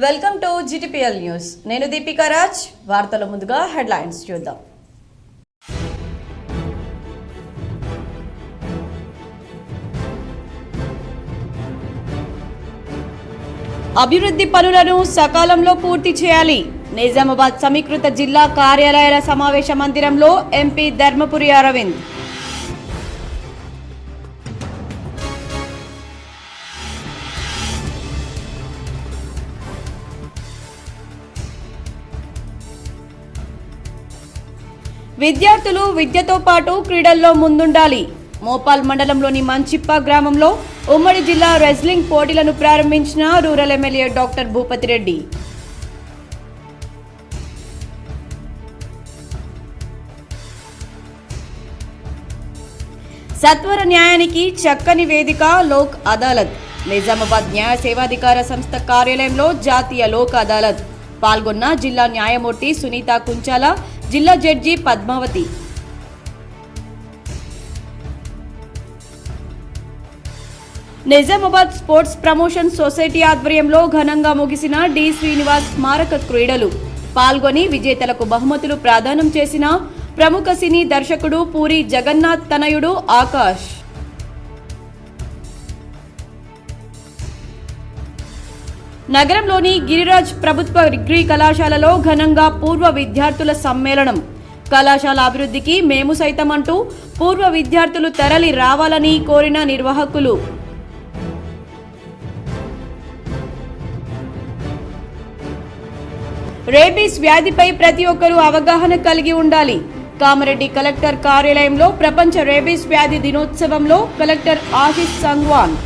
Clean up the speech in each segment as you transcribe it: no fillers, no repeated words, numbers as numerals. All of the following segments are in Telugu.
Welcome to GTPL news. నేను దీపికా రాజ్. వార్తల ముందుగా హెడ్లైన్స్ చూద్దాం. అభివృద్ధి పనులను సకాలంలో పూర్తి చేయాలి. నిజామాబాద్ సమీకృత జిల్లా కార్యాలయాల సమావేశ మందిరంలో ఎంపీ ధర్మపురి అరవింద్. విద్యార్థులు విద్యతో పాటు క్రీడల్లో ముందుండాలి. మోపాల్ మండలంలోని మంచిప్ప గ్రామంలో ఉమ్మడి జిల్లా రెజ్లింగ్ పోటీలను ప్రారంభించిన rural MLA doctor Bhupathi Reddy. సత్వర న్యాయానికి చక్కని వేదిక లోక్ అదాలత్. నిజామాబాద్ న్యాయ సేవాధికార సంస్థ కార్యాలయంలో జాతీయ లోక్ అదాలత్. పాల్గొన్న జిల్లా న్యాయమూర్తి సునీత కుంచాల, జిల్లా judge Padmavathi. Nizamabad sports promotion society ఆధ్వర్యంలో ఘనంగా ముగిసిన డి శ్రీనివాస్ స్మారక క్రీడలు. పాల్గొని విజేతలకు బహుమతులు ప్రదానం చేసిన ప్రముఖ సినీ దర్శకుడు పూరి జగన్నాథ్ తనయుడు ఆకాష్. నగరంలోని గిరిరాజ్ ప్రభుత్వ డిగ్రీ కళాశాలలో ఘనంగా పూర్వ విద్యార్థుల సమ్మేళనం. కళాశాల అభివృద్ధికి మేము సైతం అంటూ పూర్వ విద్యార్థులు తరలి రావాలని కోరిన నిర్వాహకులు. రేబీస్ వ్యాధిపై ప్రతి ఒక్కరూ అవగాహన కలిగి ఉండాలి. కామారెడ్డి కలెక్టర్ కార్యాలయంలో ప్రపంచ రేబీస్ వ్యాధి దినోత్సవంలో కలెక్టర్ ఆశిష్ సంగ్వాన్.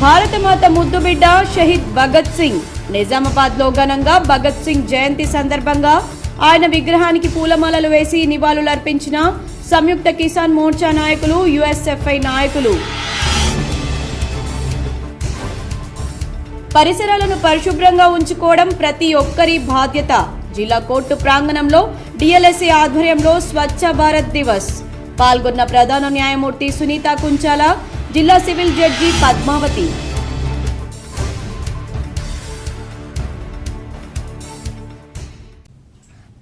భారతమాత ముద్దుబిడ్డ షహీద్ భగత్ సింగ్. నిజామాబాద్ లో ఘనంగా భగత్ సింగ్ జయంతి సందర్భంగా ఆయన విగ్రహానికి పూలమాలలు వేసి నివాళులర్పించిన సంయుక్త కిసాన్ మోర్చా నాయకులు, యుఎస్ఎఫ్ఐ నాయకులు. పరిసరాలను పరిశుభ్రంగా ఉంచుకోవడం ప్రతి ఒక్కరి బాధ్యత. జిల్లా కోర్టు ప్రాంగణంలో డిఎల్ఎస్ఏ ఆధ్వర్యంలో స్వచ్ఛ భారత్ దివస్. పాల్గొన్న ప్రధాన న్యాయమూర్తి సునీత కుంచాల, జిల్లా సివిల్ జడ్జి పద్మావతి.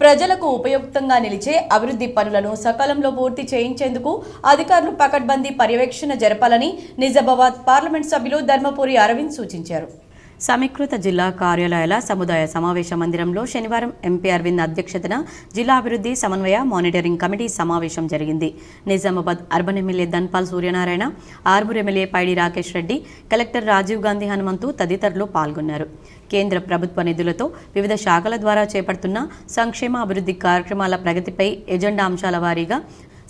ప్రజలకు ఉపయుక్తంగా నిలిచే అభివృద్ధి పనులను సకాలంలో పూర్తి చేయించేందుకు అధికారులు పకడ్బందీ పర్యవేక్షణ జరపాలని నిజామాబాద్ పార్లమెంట్ సభ్యులు ధర్మపురి అరవింద్ సూచించారు. సమీకృత జిల్లా కార్యాలయాల సముదాయ సమావేశ మందిరంలో శనివారం ఎంపీ అరవింద్ అధ్యక్షతన జిల్లా అభివృద్ధి సమన్వయ మానిటరింగ్ కమిటీ సమావేశం జరిగింది. Nizamabad urban MLA Dhanpal Suryanarayana, Armoor MLA Paidi Rakesh Reddy, collector Rajiv Gandhi Hanumanthu తదితరులు పాల్గొన్నారు. కేంద్ర ప్రభుత్వ నిధులతో వివిధ శాఖల ద్వారా చేపడుతున్న సంక్షేమ అభివృద్ధి కార్యక్రమాల ప్రగతిపై ఎజెండా అంశాల వారీగా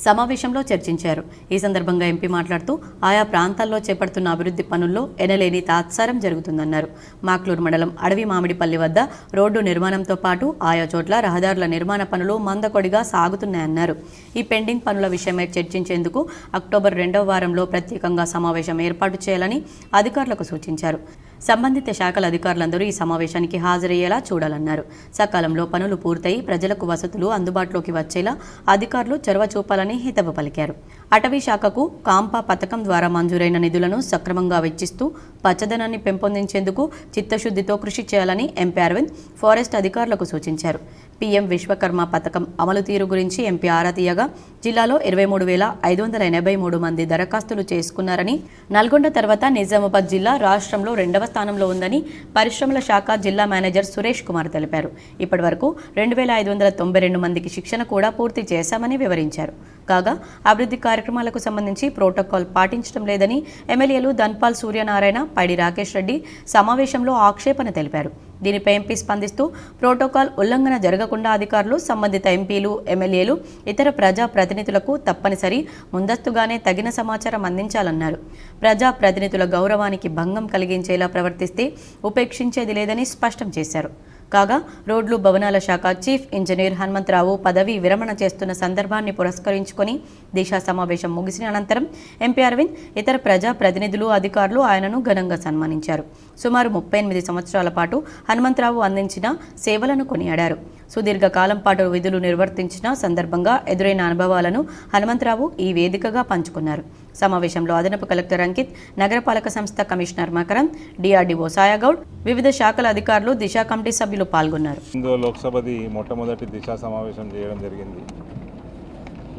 సమావేశంలో చర్చించారు. ఈ సందర్భంగా ఎంపీ మాట్లాడుతూ ఆయా ప్రాంతాల్లో చేపడుతున్న అభివృద్ధి పనుల్లో ఎనలేని తాత్సారం జరుగుతుందన్నారు. మాక్లూరు మండలం అడవి మామిడిపల్లి వద్ద రోడ్డు నిర్మాణంతో పాటు ఆయా చోట్ల రహదారుల నిర్మాణ పనులు మందకొడిగా సాగుతున్నాయన్నారు. ఈ పెండింగ్ పనుల విషయమై చర్చించేందుకు అక్టోబర్ 2వ వారంలో ప్రత్యేకంగా సమావేశం ఏర్పాటు చేయాలని అధికారులకు సూచించారు. సంబంధిత శాఖల అధికారులందరూ ఈ సమావేశానికి హాజరయ్యేలా చూడాలన్నారు. సకాలంలో పనులు పూర్తయి ప్రజలకు వసతులు అందుబాటులోకి వచ్చేలా అధికారులు చొరవ చూపాలని హితవు పలికారు. అటవీ శాఖకు కాంపా పథకం ద్వారా మంజూరైన నిధులను సక్రమంగా వెచ్చిస్తూ పచ్చదనాన్ని పెంపొందించేందుకు చిత్తశుద్ధితో కృషి చేయాలని ఎంపీ అరవింద్ ఫారెస్ట్ అధికారులకు సూచించారు. పీఎం విశ్వకర్మ పథకం అమలు తీరు గురించి ఎంపీ ఆరా తీయగా జిల్లాలో 23,583 మంది దరఖాస్తులు చేసుకున్నారని, నల్గొండ తర్వాత నిజామాబాద్ జిల్లా రాష్ట్రంలో 2వ స్థానంలో ఉందని పరిశ్రమల శాఖ జిల్లా మేనేజర్ సురేష్ కుమార్ తెలిపారు. ఇప్పటి వరకు 2,592 మందికి శిక్షణ కూడా పూర్తి చేశామని వివరించారు. కాగా అభివృద్ధి కార్యక్రమాలకు సంబంధించి ప్రోటోకాల్ పాటించడం లేదని ఎమ్మెల్యేలు ధన్పాల్ సూర్యనారాయణ, పైడి రాకేష్ రెడ్డి సమావేశంలో ఆక్షేపణ తెలిపారు. దీనిపై ఎంపీ స్పందిస్తూ ప్రోటోకాల్ ఉల్లంఘన జరగకుండా అధికారులు, సంబంధిత ఎంపీలు, ఎమ్మెల్యేలు, ఇతర ప్రజా ప్రతినిధులకు తప్పనిసరి ముందస్తుగానే తగిన సమాచారం అందించాలన్నారు. ప్రజా ప్రతినిధుల గౌరవానికి భంగం కలిగించేలా ప్రవర్తిస్తే ఉపేక్షించేది లేదని స్పష్టం చేశారు. కాగా రోడ్లు భవనాల శాఖ చీఫ్ ఇంజనీర్ హనుమంతరావు పదవి విరమణ చేస్తున్న సందర్భాన్ని పురస్కరించుకొని దిశా సమావేశం ముగిసిన అనంతరం ఎంపీ అరవింద్, ఇతర ప్రజా ప్రతినిధులు, అధికారులు ఆయనను ఘనంగా సన్మానించారు. సుమారు 38 సంవత్సరాల పాటు హనుమంతరావు అందించిన సేవలను కొనియాడారు. సుదీర్ఘ కాలం పాటు విధులు నిర్వర్తించిన సందర్భంగా ఎదురైన అనుభవాలను హనుమంతరావు ఈ వేదికగా పంచుకున్నారు. సమావేశంలో అదనపు కలెక్టర్ అంకిత్, నగరపాలక సంస్థ కమిషనర్ మకరంద్, డిఆర్డీఓ సాయాగౌడ్, వివిధ శాఖల అధికారులు, దిశ కమిటీ సభ్యులు పాల్గొన్నారు. లోక్సభది మొట్టమొదటి దిశ సమావేశం చేయడం జరిగింది.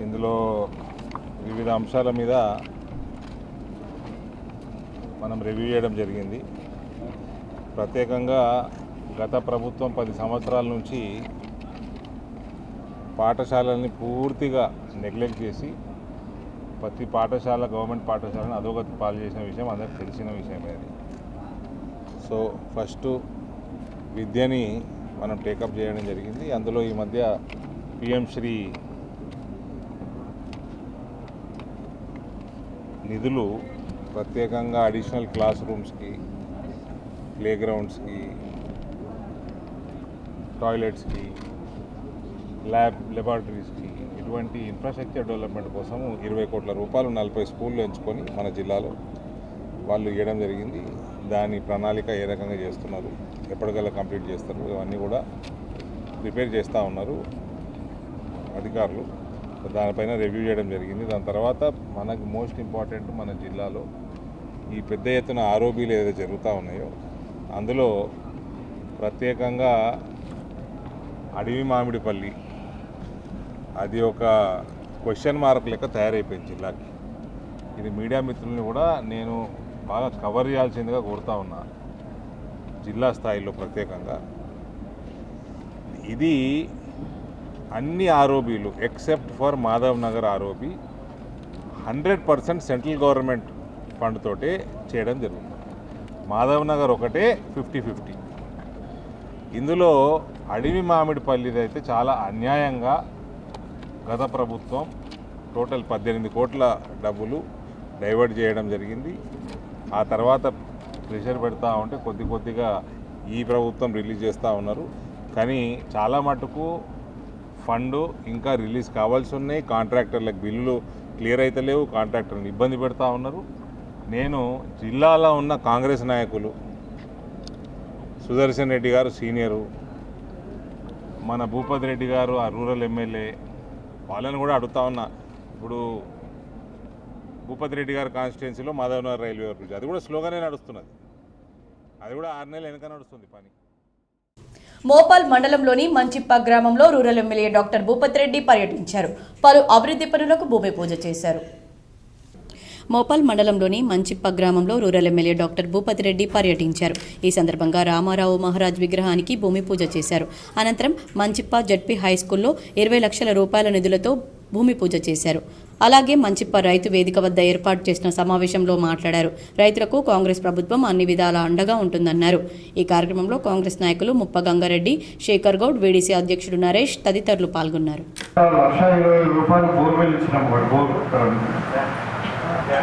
ఇందులో వివిధ అంశాల మీద మనం రివ్యూ చేయడం జరిగింది. ప్రత్యేకంగా గత ప్రభుత్వం 10 సంవత్సరాల నుంచి పాఠశాలల్ని పూర్తిగా నెగ్లెక్ట్ చేసి ప్రతి పాఠశాల గవర్నమెంట్ పాఠశాలను అధోగతి పాలు చేసిన విషయం అందరికి తెలిసిన విషయమే అది. సో ఫస్ట్ విద్యని మనం టేకప్ చేయడం జరిగింది. అందులో ఈ మధ్య పిఎం శ్రీ నిధులు ప్రత్యేకంగా అడిషనల్ క్లాస్ రూమ్స్కి, ప్లే గ్రౌండ్స్కి, టాయిలెట్స్కి, లెబార్టరీస్కి ఇటువంటి ఇన్ఫ్రాస్ట్రక్చర్ డెవలప్మెంట్ కోసము 20 కోట్ల రూపాయలు 40 స్కూళ్ళు ఎంచుకొని మన జిల్లాలో వాళ్ళు ఇవ్వడం జరిగింది. దాని ప్రణాళిక ఏ రకంగా చేస్తున్నారు, ఎప్పటికల్లా కంప్లీట్ చేస్తారు, ఇవన్నీ కూడా ప్రిపేర్ చేస్తూ ఉన్నారు అధికారులు. దానిపైన రివ్యూ చేయడం జరిగింది. దాని తర్వాత మనకు మోస్ట్ ఇంపార్టెంట్ మన జిల్లాలో ఈ పెద్ద ఎత్తున ఆరోబీలు ఏదైతే జరుగుతూ ఉన్నాయో అందులో ప్రత్యేకంగా అడవి మామిడిపల్లి అది ఒక క్వశ్చన్ మార్క్ లెక్క తయారైపోయింది జిల్లాకి. ఇది మీడియా మిత్రుల్ని కూడా నేను బాగా కవర్ చేయాల్సిందిగా కోరుతా ఉన్నా. జిల్లా స్థాయిలో ప్రత్యేకంగా ఇది అన్ని ఆరోబీలు except for Madhav Nagar ROB 100% central government fund తోటే చేయడం జరుగుతుంది. మాధవ్ నగర్ ఒకటే 50-50. ఇందులో అడవి మామిడిపల్లిది అయితే చాలా అన్యాయంగా గత ప్రభుత్వం టోటల్ 18 కోట్ల డబ్బులు డైవర్ట్ చేయడం జరిగింది. ఆ తర్వాత ప్రెషర్ పెడతా ఉంటే కొద్దిగా ఈ ప్రభుత్వం రిలీజ్ చేస్తూ ఉన్నారు. కానీ చాలా మటుకు ఫండ్ ఇంకా రిలీజ్ కావాల్సి ఉన్నాయి. కాంట్రాక్టర్లకు బిల్లులు క్లియర్ అయితే లేవు, కాంట్రాక్టర్ని ఇబ్బంది పెడతా ఉన్నారు. నేను జిల్లాలో ఉన్న కాంగ్రెస్ నాయకులు, సుదర్శన్ రెడ్డి గారు సీనియరు, మన భూపతి రెడ్డి గారు ఆ రూరల్ ఎమ్మెల్యే, వాళ్ళని కూడా అడుగుతా ఉన్నా. ఇప్పుడు భూపతి రెడ్డి గారి కాన్స్టిట్యున్సీలో మాధవనగర్ రైల్వే బ్రిడ్జ్ అది కూడా స్లోగానే నడుస్తున్నది. అది కూడా 6 నెలలు వెనక నడుస్తుంది పని. మోపాల్ మండలంలోని మంచిప్ప గ్రామంలో rural MLA doctor Bhupathi Reddy పర్యటించారు. పలు అభివృద్ధి పనులకు భూమి పూజ చేశారు. మోపాల్ మండలంలోని మంచిప్ప గ్రామంలో rural MLA doctor Bhupathi Reddy పర్యటించారు. ఈ సందర్భంగా రామారావు మహారాజ్ విగ్రహానికి భూమి పూజ చేశారు. అనంతరం మంచిప్ప జడ్పీ హైస్కూల్లో 20 లక్షల రూపాయల నిధులతో భూమి పూజ చేశారు. అలాగే మంచిప్ప రైతు వేదిక వద్ద ఏర్పాటు చేసిన సమావేశంలో మాట్లాడారు. రైతులకు కాంగ్రెస్ ప్రభుత్వం అన్ని విధాల అండగా ఉంటుందన్నారు. ఈ కార్యక్రమంలో కాంగ్రెస్ నాయకులు ముప్ప గంగారెడ్డి, శేఖర్ గౌడ్, వీడీసీ అధ్యక్షుడు నరేష్ తదితరులు పాల్గొన్నారు.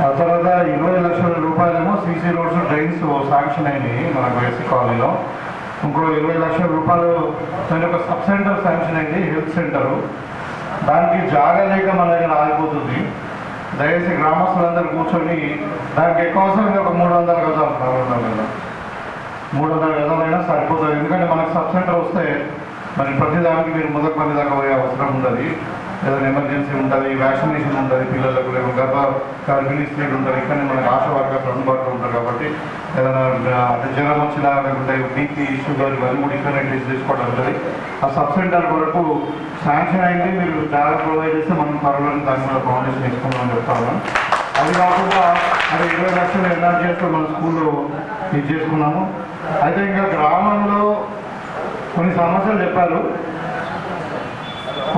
ఆ తర్వాత 20 లక్షల రూపాయలేమో సీసీ రోడ్స్, డ్రైన్స్ శాంక్షన్ అయింది మనకు ఎస్సీ కాలనీలో. ఇంకో 20 లక్షల రూపాయలు దాని ఒక సబ్ సెంటర్ శాంక్షన్ అయింది, హెల్త్ సెంటరు. దానికి జాగా లేక మన దగ్గర ఆగిపోతుంది. దయచేసి గ్రామస్తులందరూ కూర్చొని దానికి ఎక్కువ అవసరం ఒక 300 గజాలు, 300 గజాలైనా సరిపోతుంది. ఎందుకంటే మనకు సబ్ సెంటర్ వస్తే మరి ప్రతిదానికి మీరు మొదటి పని దాకా పోయే అవసరం ఉండదు. ఏదైనా ఎమర్జెన్సీ ఉంటుంది, వ్యాక్సినేషన్ ఉంటుంది, పిల్లలకు గర్భిణీ స్త్రీలు ఉంటారు, ఇక్కడనే మనకు ఆశా వర్కర్స్ అందుబాటులో ఉంటారు. కాబట్టి ఏదైనా జ్వరం వచ్చినా లేకుంటే బీపీ, షుగర్ ఇవన్నీ కూడా ఇక్కడ టెస్ట్ చేసుకోవడం ఉంటుంది. ఆ సబ్ సెంటర్ వరకు శాంక్షన్ అయింది. మీరు జాగ్రత్త ప్రొవైడ్ చేస్తే మనం త్వరలో దాని మీద ఫౌండేషన్ వేసుకుందామని చెప్తాను. అది కాకుండా మరి 20 లక్షలు ఎన్ఆర్ చేస్తూ మన స్కూల్లో ఇది చేసుకున్నాము. అయితే ఇంకా గ్రామంలో కొన్ని సమస్యలు చెప్పారు.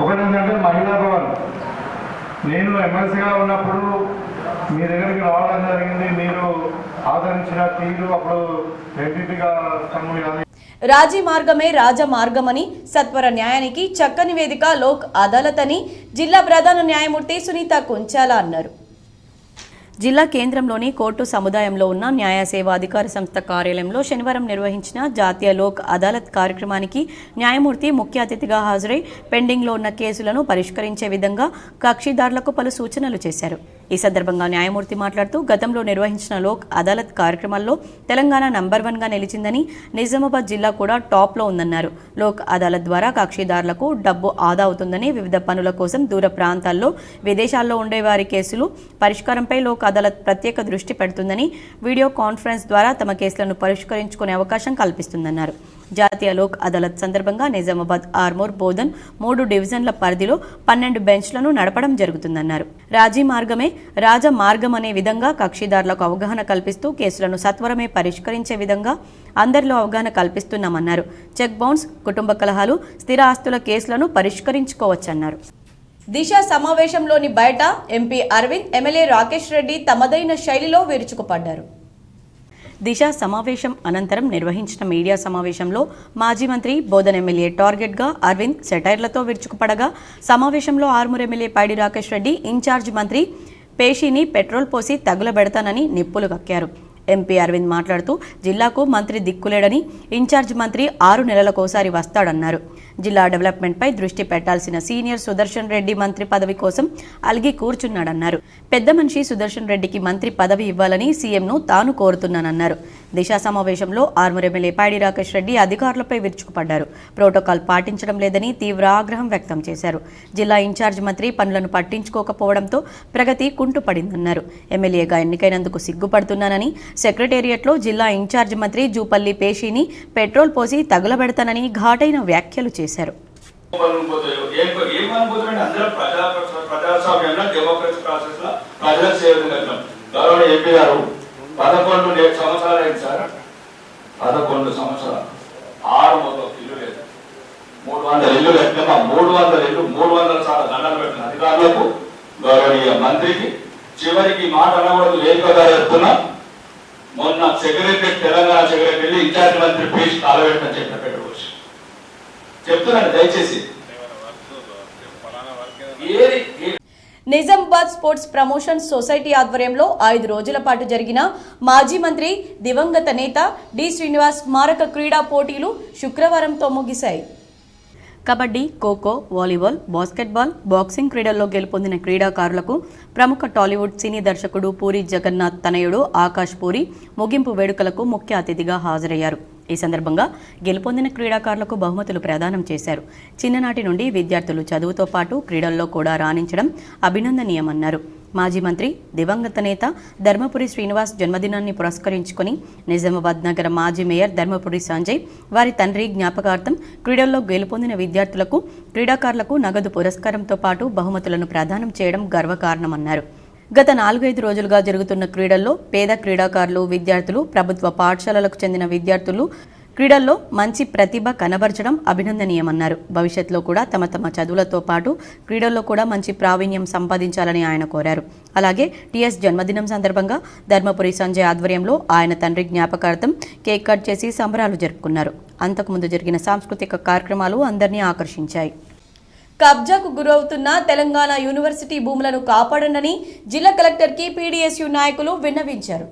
ఒకటి ఏంటంటే మహిళా భవన్. నేను ఎమ్మెల్సీగా ఉన్నప్పుడు మీ దగ్గరికి రావడం జరిగింది. మీరు ఆదరించిన తీరు అప్పుడు ఎంపీగా రాజీ మార్గమే రాజమార్గమని, సత్వర న్యాయానికి చక్కని వేదిక లోక్ అదాలత్ అని జిల్లా ప్రధాన న్యాయమూర్తి సునీత కొంచాల అన్నారు. జిల్లా కేంద్రంలోని కోర్టు సముదాయంలో ఉన్న న్యాయ సేవా అధికార సంస్థ కార్యాలయంలో శనివారం నిర్వహించిన జాతీయ లోక్ అదాలత్ కార్యక్రమానికి న్యాయమూర్తి ముఖ్య అతిథిగా హాజరై పెండింగ్లో ఉన్న కేసులను పరిష్కరించే విధంగా కక్షిదారులకు పలు సూచనలు చేశారు. ఈ సందర్భంగా న్యాయమూర్తి మాట్లాడుతూ గతంలో నిర్వహించిన లోక్ అదాలత్ కార్యక్రమాల్లో తెలంగాణ నంబర్ 1గా నిలిచిందని, నిజామాబాద్ జిల్లా కూడా టాప్లో ఉందన్నారు. లోక్ అదాలత్ ద్వారా కక్షిదారులకు డబ్బు ఆదా అవుతుందని, వివిధ పనుల కోసం దూర ప్రాంతాల్లో విదేశాల్లో ఉండేవారి కేసులు పరిష్కారంపై లోక్ అదాలత్ ప్రత్యేక దృష్టి పెడుతుందని, వీడియో కాన్ఫరెన్స్ ద్వారా తమ కేసులను పరిష్కరించుకునే అవకాశం కల్పిస్తుందన్నారు. జాతీయ లోక్ అదాలత్ సందర్భంగా నిజామాబాద్, ఆర్మూర్, బోధన్ 3 డివిజన్ల పరిధిలో 12 బెంచ్లను నడపడం జరుగుతుందన్నారు. రాజీ మార్గమే రాజమార్గం అనే విధంగా కక్షిదారులకు అవగాహన కల్పిస్తూ కేసులను సత్వరమే పరిష్కరించే విధంగా అందరిలో అవగాహన కల్పిస్తున్నామన్నారు. చెక్ బౌన్స్, కుటుంబ కలహాలు, స్థిర ఆస్తుల కేసులను పరిష్కరించుకోవచ్చన్నారు. దిశ సమావేశంలోని బయట ఎంపీ అరవింద్, ఎమ్మెల్యే రాకేష్ రెడ్డి తమదైన శైలిలో విరుచుకుపడ్డారు. దిశ సమావేశం అనంతరం నిర్వహించిన మీడియా సమావేశంలో మాజీ మంత్రి, బోధన్ ఎమ్మెల్యే టార్గెట్గా అరవింద్ సెటైర్లతో విరుచుకుపడగా, సమావేశంలో ఆర్మూర్ ఎమ్మెల్యే పైడి రాకేష్ రెడ్డి ఇన్ఛార్జ్ మంత్రి పేషిని పెట్రోల్ పోసి తగులబెడతానని నిప్పులు కక్కారు. ఎంపీ అరవింద్ మాట్లాడుతూ జిల్లాకు మంత్రి దిక్కులేడని, ఇన్ఛార్జ్ మంత్రి 6 నెలలకోసారి వస్తాడన్నారు. జిల్లా డెవలప్మెంట్పై దృష్టి పెట్టాల్సిన సీనియర్ సుదర్శన్ రెడ్డి మంత్రి పదవి కోసం అలిగి కూర్చున్నాడన్నారు. పెద్ద మనిషి సుదర్శన్ రెడ్డికి మంత్రి పదవి ఇవ్వాలని సీఎంను తాను కోరుతున్నానన్నారు. దిశా సమావేశంలో ఆర్మూర్ ఎమ్మెల్యే పైడి రాకేష్ రెడ్డి అధికారులపై విరుచుకుపడ్డారు. ప్రోటోకాల్ పాటించడం లేదని తీవ్ర ఆగ్రహం వ్యక్తం చేశారు. జిల్లా ఇన్ఛార్జ్ మంత్రి పనులను పట్టించుకోకపోవడంతో ప్రగతి కుంటుపడిందన్నారు. ఎమ్మెల్యేగా ఎన్నికైనందుకు సిగ్గుపడుతున్నానని, సెక్రటేరియట్లో జిల్లా ఇన్ఛార్జ్ మంత్రి జూపల్లి పేషిని పెట్రోల్ పోసి తగులబెడతానని ఘాటైన వ్యాఖ్యలు చేశారు. పదకొండు సంవత్సరాలు 600 ఇల్లు లేదు, 300 ఇల్లు కట్టినా 300 ఇల్లు 300 సార్లు దండాలు పెట్టిన అధికారులకు, గౌరవనీయ మంత్రికి, చివరికి మాట అనకూడదు వేదికగా చెప్తున్నా. మొన్న సెక్రటరీ, తెలంగాణ సెక్రటరీ ఇన్ఛార్జ్ మంత్రి పీస్ కాలబెట్టిన చెప్పిన పెట్టుకోవచ్చు చెప్తున్నాను. దయచేసి నిజామాబాద్ స్పోర్ట్స్ ప్రమోషన్ సొసైటీ ఆధ్వర్యంలో 5 రోజుల పాటు జరిగిన మాజీ మంత్రి, దివంగత నేత డి శ్రీనివాస్ స్మారక క్రీడా పోటీలు శుక్రవారంతో ముగిశాయి. Kabaddi, kho kho, volleyball, basketball, boxing క్రీడల్లో గెలుపొందిన క్రీడాకారులకు ప్రముఖ టాలీవుడ్ సినీ దర్శకుడు పూరి జగన్నాథ్ తనయుడు ఆకాష్ పూరి ముగింపు వేడుకలకు ముఖ్య అతిథిగా హాజరయ్యారు. ఈ సందర్భంగా గెలుపొందిన క్రీడాకారులకు బహుమతులు ప్రదానం చేశారు. చిన్ననాటి నుండి విద్యార్థులు చదువుతో పాటు క్రీడల్లో కూడా రాణించడం అభినందనీయమన్నారు. మాజీ మంత్రి, దివంగత నేత ధర్మపురి శ్రీనివాస్ జన్మదినాన్ని పురస్కరించుకొని నిజామాబాద్ నగర మాజీ మేయర్ ధర్మపురి సంజయ్ వారి తండ్రి జ్ఞాపకార్థం క్రీడల్లో గెలుపొందిన విద్యార్థులకు, క్రీడాకారులకు నగదు పురస్కారంతో పాటు బహుమతులను ప్రదానం చేయడం గర్వకారణమన్నారు. గత 4-5 రోజులుగా జరుగుతున్న క్రీడల్లో పేద క్రీడాకారులు, విద్యార్థులు, ప్రభుత్వ పాఠశాలలకు చెందిన విద్యార్థులు క్రీడల్లో మంచి ప్రతిభ కనబరచడం అభినందనీయమన్నారు. భవిష్యత్తులో కూడా తమ చదువులతో పాటు క్రీడల్లో కూడా మంచి ప్రావీణ్యం సంపాదించాలని ఆయన కోరారు. అలాగే టీఎస్ జన్మదినం సందర్భంగా ధర్మపురి సంజయ్ ఆధ్వర్యంలో ఆయన తండ్రి జ్ఞాపకార్థం కేక్ కట్ చేసి సంబరాలు జరుపుకున్నారు. అంతకుముందు జరిగిన సాంస్కృతిక కార్యక్రమాలు అందరినీ ఆకర్షించాయి. కబ్జాకు గురవుతున్న తెలంగాణ యూనివర్సిటీ భూములను కాపాడండి జిల్లా కలెక్టర్కి పీడీఎస్యూ నాయకులు విన్నవించారు.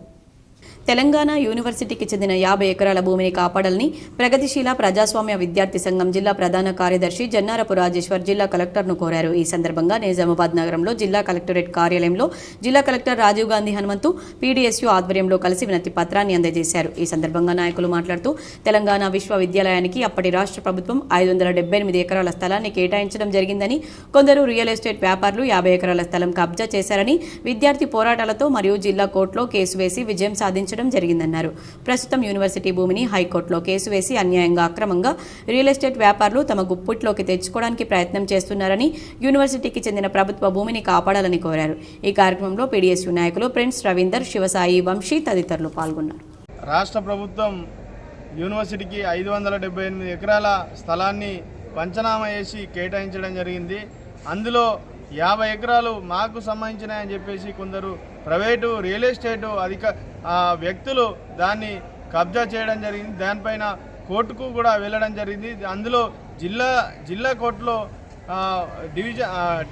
తెలంగాణ యూనివర్సిటీకి చెందిన 50 ఎకరాల భూమిని కాపాడాలని ప్రగతిశీల ప్రజాస్వామ్య విద్యార్థి సంఘం జిల్లా ప్రధాన కార్యదర్శి జన్నారపు రాజేశ్వర్ జిల్లా కలెక్టర్ను కోరారు. ఈ సందర్భంగా నిజామాబాద్ నగరంలో జిల్లా కలెక్టరేట్ కార్యాలయంలో జిల్లా కలెక్టర్ రాజీవ్ గాంధీ హనుమంతు పీడీఎస్యూ ఆధ్వర్యంలో కలిసి వినతి పత్రాన్ని అందజేశారు. ఈ సందర్భంగా నాయకులు మాట్లాడుతూ తెలంగాణ విశ్వవిద్యాలయానికి అప్పటి రాష్ట్ర ప్రభుత్వం 578 ఎకరాల స్థలాన్ని కేటాయించడం జరిగిందని, కొందరు రియల్ ఎస్టేట్ వ్యాపారులు 50 ఎకరాల స్థలం కబ్జా చేశారని, విద్యార్థి పోరాటాలతో మరియు జిల్లా కోర్టులో కేసు వేసి విజయం సాధించారు జరిగిందన్నారు. ప్రస్తుతం యూనివర్సిటీ భూమిని హైకోర్టులో కేసు వేసి అన్యాయంగా, అక్రమంగా రియల్ ఎస్టేట్ వ్యాపారులు తమ గుప్పిట్లోకి తెచ్చుకోవడానికి ప్రయత్నం చేస్తున్నారని, యూనివర్సిటీకి చెందిన ప్రభుత్వ భూమిని కాపాడాలని కోరారు. ఈ కార్యక్రమంలో పీడీఎస్యూ నాయకులు ప్రిన్స్ రవీందర్, శివసాయి, వంశీ తదితరులు పాల్గొన్నారు. రాష్ట్ర ప్రభుత్వం యూనివర్సిటీకి 578 ఎకరాల స్థలాన్ని పంచనామా చేసి కేటాయించడం జరిగింది. అందులో 50 ఎకరాలు మాకు సంబంధించినాయని చెప్పేసి కొందరు ప్రైవేటు రియల్ ఎస్టేట్ వ్యక్తులు దాన్ని కబ్జా చేయడం జరిగింది. దానిపైన కోర్టుకు కూడా వెళ్ళడం జరిగింది. అందులో జిల్లా కోర్టులో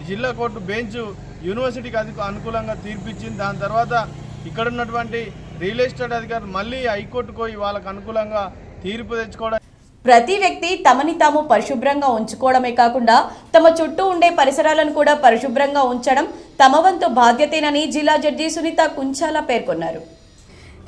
జిల్లా కోర్టు బెంచ్ యూనివర్సిటీకి అనుకూలంగా తీర్పిచ్చింది. దాని తర్వాత ఇక్కడ ఉన్నటువంటి రియల్ ఎస్టేట్ అధికారులు మళ్ళీ హైకోర్టుకు పోయి వాళ్ళకు అనుకూలంగా తీర్పు తెచ్చుకోవడం. ప్రతి వ్యక్తి తమని తాము పరిశుభ్రంగా ఉంచుకోవడమే కాకుండా తమ చుట్టూ ఉండే పరిసరాలను కూడా పరిశుభ్రంగా ఉంచడం తమ వంతు బాధ్యతేనని జిల్లా జడ్జి సునీత కుంచాల పేర్కొన్నారు.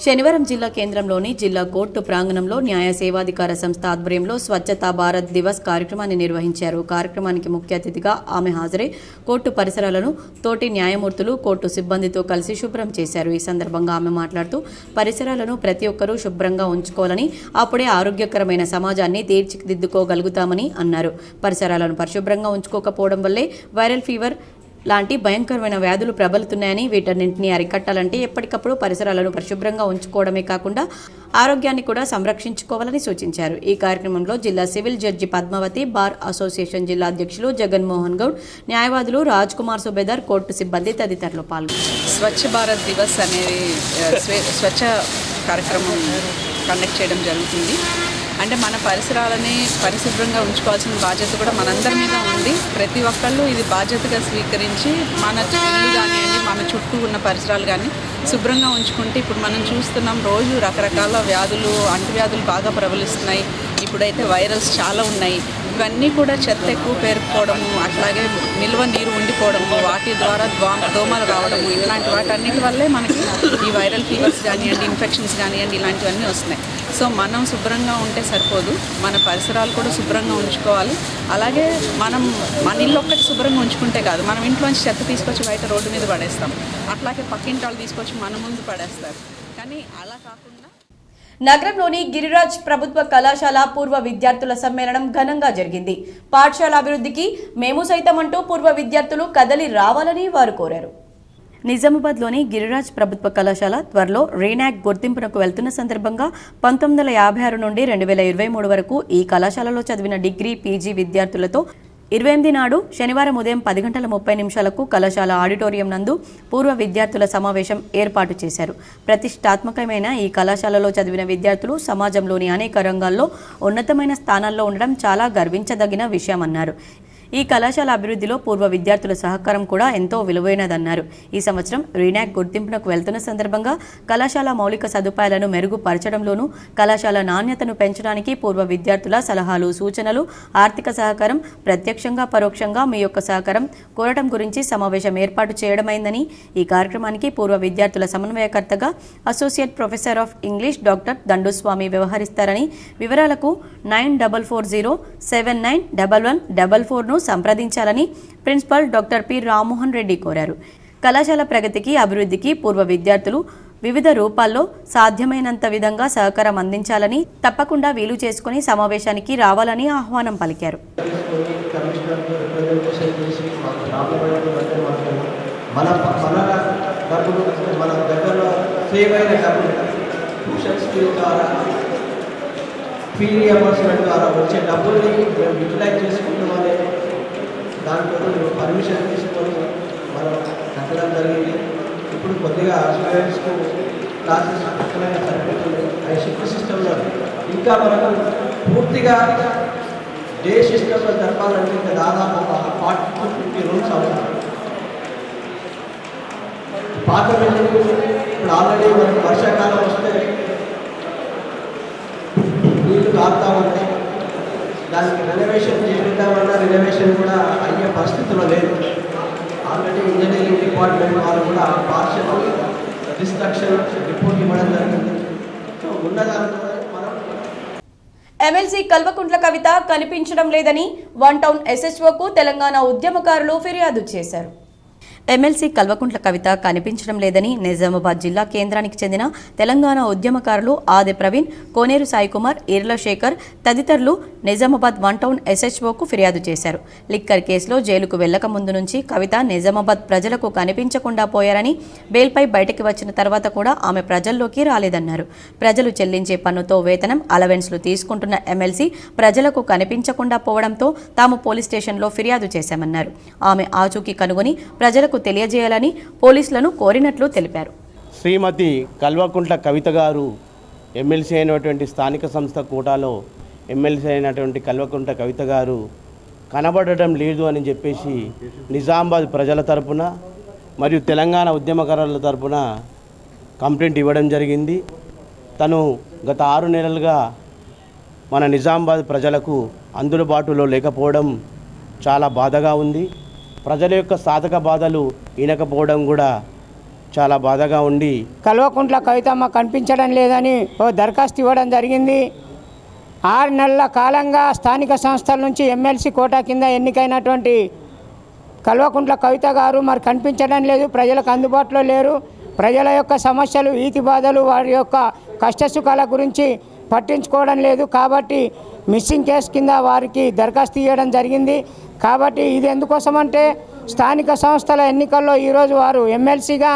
శనివారం జిల్లా కేంద్రంలోని జిల్లా కోర్టు ప్రాంగణంలో న్యాయ సేవాధికార సంస్థ ఆధ్వర్యంలో స్వచ్ఛతా భారత్ దివస్ కార్యక్రమాన్ని నిర్వహించారు. కార్యక్రమానికి ముఖ్య అతిథిగా ఆమె హాజరై కోర్టు పరిసరాలను తోటి న్యాయమూర్తులు, కోర్టు సిబ్బందితో కలిసి శుభ్రం చేశారు. ఈ సందర్భంగా ఆమె మాట్లాడుతూ పరిసరాలను ప్రతి ఒక్కరూ శుభ్రంగా ఉంచుకోవాలని, అప్పుడే ఆరోగ్యకరమైన సమాజాన్ని తీర్చిదిద్దుకోగలుగుతామని అన్నారు. పరిసరాలను పరిశుభ్రంగా ఉంచుకోకపోవడం వల్లే వైరల్ ఫీవర్ లాంటి భయంకరమైన వ్యాధులు ప్రబలుతున్నాయని, వీటన్నింటినీ అరికట్టాలంటే ఎప్పటికప్పుడు పరిసరాలను పరిశుభ్రంగా ఉంచుకోవడమే కాకుండా ఆరోగ్యాన్ని కూడా సంరక్షించుకోవాలని సూచించారు. ఈ కార్యక్రమంలో జిల్లా civil judge Padmavathi, bar association జిల్లా అధ్యక్షులు జగన్మోహన్ గౌడ్, న్యాయవాదులు రాజ్ కుమార్ సుబేదార్, కోర్టు సిబ్బంది తదితరులు పాల్గొన్నారు. స్వచ్ఛ భారత్ దివస్ అనేది స్వచ్ఛ కార్యక్రమం కండక్ట్ చేయడం జరుగుతుంది. అంటే మన పరిసరాలని పరిశుభ్రంగా ఉంచుకోవాల్సిన బాధ్యత కూడా మనందరి మీద ఉంది. ప్రతి ఒక్కళ్ళు ఇది బాధ్యతగా స్వీకరించి మన ఇల్లు కానివ్వండి, మన చుట్టూ ఉన్న పరిసరాలు కానీ శుభ్రంగా ఉంచుకుంటే, ఇప్పుడు మనం చూస్తున్నాం రోజు రకరకాల వ్యాధులు, అంటువ్యాధులు బాగా ప్రబలిస్తున్నాయి. ఇప్పుడైతే వైరల్స్ చాలా ఉన్నాయి. ఇవన్నీ కూడా చెత్త ఎక్కువ పేరుకుపోవడము, అట్లాగే నిల్వ నీరు ఉండిపోవడము, వాటి ద్వారా దోమలు రావడము, ఇట్లాంటి వాటన్నిటి వల్లే మనకి ఈ వైరల్ ఫీవర్స్ కానివ్వండి, ఇన్ఫెక్షన్స్ కానివ్వండి, ఇలాంటివన్నీ వస్తున్నాయి. సో మనం శుభ్రంగా ఉంటే సరిపోదు, మన పరిసరాలు కూడా శుభ్రంగా ఉంచుకోవాలి. అలాగే మనం మన ఇల్లు ఒక్కటి శుభ్రంగా ఉంచుకుంటే కాదు, మనం ఇంట్లోంచి చెత్త తీసుకొచ్చి బయట రోడ్డు మీద పడేస్తాం, అట్లాగే పక్కింటి వాళ్ళు తీసుకొచ్చి మన ముందు పడేస్తారు. కానీ అలా కాకుండా నగరంలోని గిరిరాజ్ ప్రభుత్వ కళాశాల పూర్వ విద్యార్థుల సమ్మేళనం ఘనంగా జరిగింది. పాఠశాల అభివృద్ధికి మేము సైతం అంటూ పూర్వ విద్యార్థులు కదలి రావాలని వారు కోరారు. నిజామాబాద్లోని గిరిరాజ్ ప్రభుత్వ కళాశాల త్వరలో రీనాక్ గుర్తింపునకు వెళ్తున్న సందర్భంగా 1956 నుండి 2023 వరకు ఈ కళాశాలలో చదివిన డిగ్రీ, పీజీ విద్యార్థులతో 28 నాడు శనివారం ఉదయం 10:30 కళాశాల ఆడిటోరియం నందు పూర్వ విద్యార్థుల సమావేశం ఏర్పాటు చేశారు. ప్రతిష్టాత్మకమైన ఈ కళాశాలలో చదివిన విద్యార్థులు సమాజంలోని అనేక రంగాల్లో ఉన్నతమైన స్థానాల్లో ఉండడం చాలా గర్వించదగిన విషయమన్నారు. ఈ కళాశాల అభివృద్ధిలో పూర్వ విద్యార్థుల సహకారం కూడా ఎంతో విలువైనదన్నారు. ఈ సంవత్సరం రీనాక్ గుర్తింపునకు వెళ్తున్న సందర్భంగా కళాశాల మౌలిక సదుపాయాలను మెరుగుపరచడంలోనూ, కళాశాల నాణ్యతను పెంచడానికి పూర్వ విద్యార్థుల సలహాలు, సూచనలు, ఆర్థిక సహకారం, ప్రత్యక్షంగా పరోక్షంగా మీ యొక్క సహకారం కోరటం గురించి సమావేశం ఏర్పాటు చేయడమైందని, ఈ కార్యక్రమానికి పూర్వ విద్యార్థుల సమన్వయకర్తగా associate professor of English doctor Danduswamy వ్యవహరిస్తారని, వివరాలకు 9440791144ను సంప్రదించాలని principal doctor P Rammohan Reddy కోరారు. కళాశాల ప్రగతికి, అభివృద్ధికి పూర్వ విద్యార్థులు వివిధ రూపాల్లో సాధ్యమైనంత విధంగా సహకారం అందించాలని, తప్పకుండా వీలు చేసుకుని సమావేశానికి రావాలని ఆహ్వానం పలికారు. వచ్చే డబ్బుల్ని యూటిలైజ్ చేసుకుంటామని దాంట్లో పర్మిషన్ తీసుకొని మనం కట్టడం జరిగింది. ఇప్పుడు కొద్దిగా స్టూడెంట్స్కు క్లాసెస్ సరిపోతుంది. అది షిఫ్ట్ సిస్టంలో ఇంకా మనకు పూర్తిగా డే సిస్టంలో జరపాలంటే ఇంకా దాదాపు 40-50 రూమ్స్ అవసరం. పాత బిల్డింగ్ ఇప్పుడు ఆల్రెడీ మనకు వర్షాకాలం వస్తే నీళ్ళు కారుతూ ఉంటాయి. దానికి రెనోవేషన్ చేద్దామన్నా రెనోవేషన్ కూడా అయ్యే పరిస్థితుల్లో లేదు. ఆల్రెడీ ఇంజనీరింగ్ డిపార్ట్మెంట్ వాళ్ళు కూడా పార్షల్ డిస్ట్రక్షన్ రిపోర్ట్ ఇవ్వడం జరిగింది. సో ఉన్నదాంట్లో మనం ఎమ్మెల్సీ కల్వకుంట్ల కవిత కనిపించడం లేదని వన్ టౌన్ ఎస్హెచ్ఓకు తెలంగాణ ఉద్యమకారులు ఫిర్యాదు చేశారు. ఎమ్మెల్సీ కల్వకుంట్ల కవిత కనిపించడం లేదని నిజామాబాద్ జిల్లా కేంద్రానికి చెందిన తెలంగాణ ఉద్యమకారులు ఆది ప్రవీణ్, కోనేరు సాయికుమార్, ఈర్ల శేఖర్ తదితరులు నిజామాబాద్ వన్ టౌన్ ఎస్హెచ్ఓకు ఫిర్యాదు చేశారు. లిక్కర్ కేసులో జైలుకు వెళ్లక ముందు నుంచి కవిత నిజామాబాద్ ప్రజలకు కనిపించకుండా పోయారని, బెయిల్పై బయటకు వచ్చిన తర్వాత కూడా ఆమె ప్రజల్లోకి రాలేదన్నారు. ప్రజలు చెల్లించే పన్నుతో వేతనం, అలవెన్స్లు తీసుకుంటున్న ఎమ్మెల్సీ ప్రజలకు కనిపించకుండా పోవడంతో తాము పోలీస్ స్టేషన్లో ఫిర్యాదు చేశామన్నారు. ఆమె ఆచూకీ కనుగొని ప్రజలకు తెలియజేయాలని పోలీసులను కోరినట్లు తెలిపారు. శ్రీమతి కల్వకుంట్ల కవిత గారు ఎమ్మెల్సీ అయినటువంటి స్థానిక సంస్థ కోటాలో ఎమ్మెల్సీ అయినటువంటి కల్వకుంట్ల కవిత గారు కనబడడం లేదు అని చెప్పేసి నిజామాబాద్ ప్రజల తరపున మరియు తెలంగాణ ఉద్యమకారుల తరపున కంప్లైంట్ ఇవ్వడం జరిగింది. తను గత 6 నెలలుగా మన నిజామాబాద్ ప్రజలకు అందుబాటులో లేకపోవడం చాలా బాధగా ఉంది. ప్రజల యొక్క సాధక బాధలు వినకపోవడం కూడా చాలా బాధగా ఉండి కల్వకుంట్ల కవితమ్మ కనిపించడం లేదని ఓ దరఖాస్తు ఇవ్వడం జరిగింది. 6 నెలల కాలంగా స్థానిక సంస్థల నుంచి ఎమ్మెల్సీ కోటా కింద ఎన్నికైనటువంటి కల్వకుంట్ల కవిత గారు మరి కనిపించడం లేదు, ప్రజలకు అందుబాటులో లేరు. ప్రజల యొక్క సమస్యలు, ఈతి బాధలు, వారి యొక్క కష్టసుఖాల గురించి పట్టించుకోవడం లేదు. కాబట్టి మిస్సింగ్ కేసు కింద వారికి దరఖాస్తు ఇవ్వడం జరిగింది. కాబట్టి ఇది ఎందుకోసమంటే స్థానిక సంస్థల ఎన్నికల్లో ఈరోజు వారు ఎమ్మెల్సీగా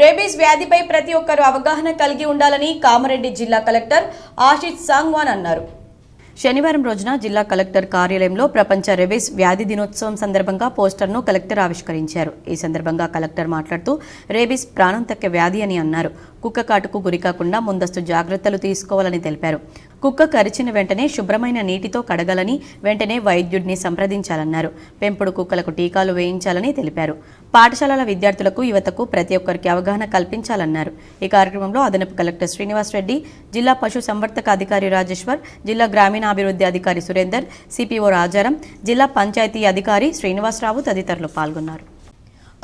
రేబీస్ వ్యాధిపై ప్రతి ఒక్కరూ అవగాహన కలిగి ఉండాలని కామారెడ్డి జిల్లా కలెక్టర్ ఆశిష్ సాంగ్వాన్ అన్నారు. శనివారం రోజున జిల్లా కలెక్టర్ కార్యాలయంలో ప్రపంచ రేబీస్ వ్యాధి దినోత్సవం సందర్భంగా పోస్టర్ను కలెక్టర్ ఆవిష్కరించారు. ఈ సందర్భంగా కలెక్టర్ మాట్లాడుతూ రేబీస్ ప్రాణాంతక వ్యాధి అని అన్నారు. కుక్క కాటుకు గురికాకుండా ముందస్తు జాగ్రత్తలు తీసుకోవాలని తెలిపారు. కుక్క కరిచిన వెంటనే శుభ్రమైన నీటితో కడగాలని, వెంటనే వైద్యుడిని సంప్రదించాలన్నారు. పెంపుడు కుక్కలకు టీకాలు వేయించాలని తెలిపారు. పాఠశాలల విద్యార్థులకు, యువతకు ప్రతి ఒక్కరికి అవగాహన కల్పించాలన్నారు. ఈ కార్యక్రమంలో అదనపు కలెక్టర్ శ్రీనివాస్ రెడ్డి, జిల్లా పశు సంవర్ధక అధికారి రాజేశ్వర్, జిల్లా గ్రామీణాభివృద్ధి అధికారి సురేందర్, సిపిఓ రాజారాం, జిల్లా పంచాయతీ అధికారి శ్రీనివాసరావు తదితరులు పాల్గొన్నారు.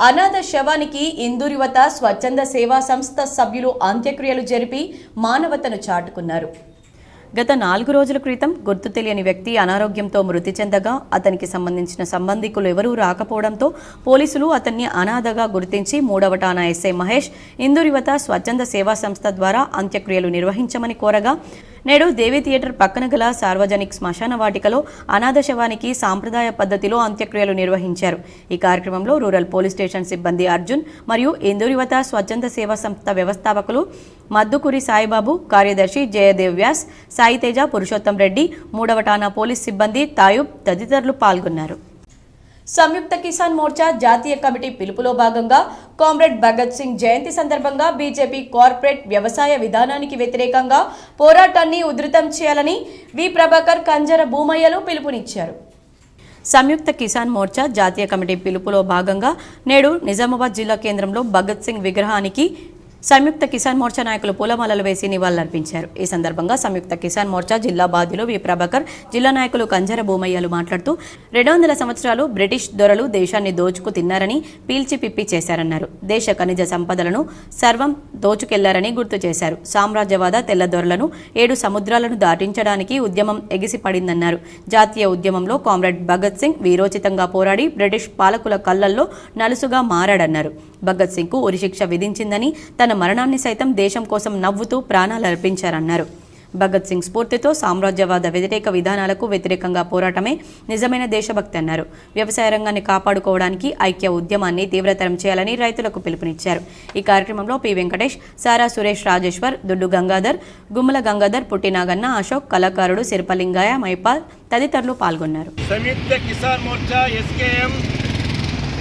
అనాథ శవానికి ఇందూరివత స్వచ్ఛంద సేవా సంస్థ సభ్యులు అంత్యక్రియలు జరిపి మానవతను చాటుకున్నారు. గత 4 రోజుల క్రితం గుర్తు తెలియని వ్యక్తి అనారోగ్యంతో మృతి చెందగా అతనికి సంబంధించిన సంబంధికులు ఎవరూ రాకపోవడంతో పోలీసులు అతన్ని అనాథగా గుర్తించి 3వ ఠాణా ఎస్ఐ మహేష్ ఇందూరివత స్వచ్ఛంద సేవా సంస్థ ద్వారా అంత్యక్రియలు నిర్వహించమని కోరగా నేడు దేవి థియేటర్ పక్కన గల సార్వజనిక శ్మశాన వాటికలో అనాథ శవానికి సాంప్రదాయ పద్ధతిలో అంత్యక్రియలు నిర్వహించారు. ఈ కార్యక్రమంలో రూరల్ పోలీస్ స్టేషన్ సిబ్బంది అర్జున్ మరియు ఇందూరివత స్వచ్ఛంద సేవా సంస్థ వ్యవస్థాపకులు మద్దుకూరి సాయిబాబు, కార్యదర్శి జయదేవ్ వ్యాస్, సాయితేజ, పురుషోత్తం రెడ్డి, 3వ ఠాణా పోలీస్ సిబ్బంది తాయూబ్ తదితరులు పాల్గొన్నారు. సంయుక్త కిసాన్ మోర్చా జాతీయ కమిటీ పిలుపులో భాగంగా కామ్రేడ్ భగత్ సింగ్ జయంతి సందర్భంగా బీజేపీ కార్పొరేట్ వ్యవసాయ విధానానికి వ్యతిరేకంగా పోరాటాన్ని ఉధృతం చేయాలని వి ప్రభాకర్, కంజర భూమయ్యలు పిలుపునిచ్చారు. సంయుక్త కిసాన్ మోర్చా జాతీయ కమిటీ పిలుపులో భాగంగా నేడు నిజామాబాద్ జిల్లా కేంద్రంలో భగత్ సింగ్ విగ్రహానికి సంయుక్త కిసాన్ మోర్చా నాయకులు పూలమాలలు వేసి నివాళులర్పించారు. ఈ సందర్భంగా సంయుక్త కిసాన్ మోర్చా జిల్లా బాధ్యులు వి ప్రభాకర్, జిల్లా నాయకులు కంజర భూమయ్యలు మాట్లాడుతూ 200 సంవత్సరాలు బ్రిటిష్ దొరలు దేశాన్ని దోచుకు తిన్నారని, పీల్చి పిప్పి చేశారన్నారు. దేశ ఖనిజ సంపదలను సర్వం దోచుకెళ్లారని గుర్తు చేశారు. సామ్రాజ్యవాద తెల్ల దొరలను 7 సముద్రాలను దాటించడానికి ఉద్యమం ఎగిసిపడిందన్నారు. జాతీయ ఉద్యమంలో కామ్రేడ్ భగత్ సింగ్ వీరోచితంగా పోరాడి బ్రిటిష్ పాలకుల కళ్లల్లో నలుసుగా మారాడన్నారు. భగత్ సింగ్ కు ఉరిశిక్ష విధించిందని, తన మరణాన్ని సైతం దేశం కోసం నవ్వుతూ ప్రాణాలు అర్పించారన్నారు. భగత్ సింగ్ స్ఫూర్తితో సామ్రాజ్యవాద వ్యతిరేక విధానాలకు వ్యతిరేకంగా పోరాటమే నిజమైన దేశభక్తి అన్నారు. వ్యవసాయ రంగాన్ని కాపాడుకోవడానికి ఐక్య ఉద్యమాన్ని తీవ్రతరం చేయాలని రైతులకు పిలుపునిచ్చారు. ఈ కార్యక్రమంలో పి వెంకటేష్, సారా సురేష్, రాజేశ్వర్, దుడ్డు గంగాధర్, గుమ్మల గంగాధర్, పుట్టినాగన్న, అశోక్, కళాకారుడు సిరపలింగయ్య, మైపాల్ తదితరులు పాల్గొన్నారు. సంయుక్త కిసాన్ మోర్చా ఎస్కేఎం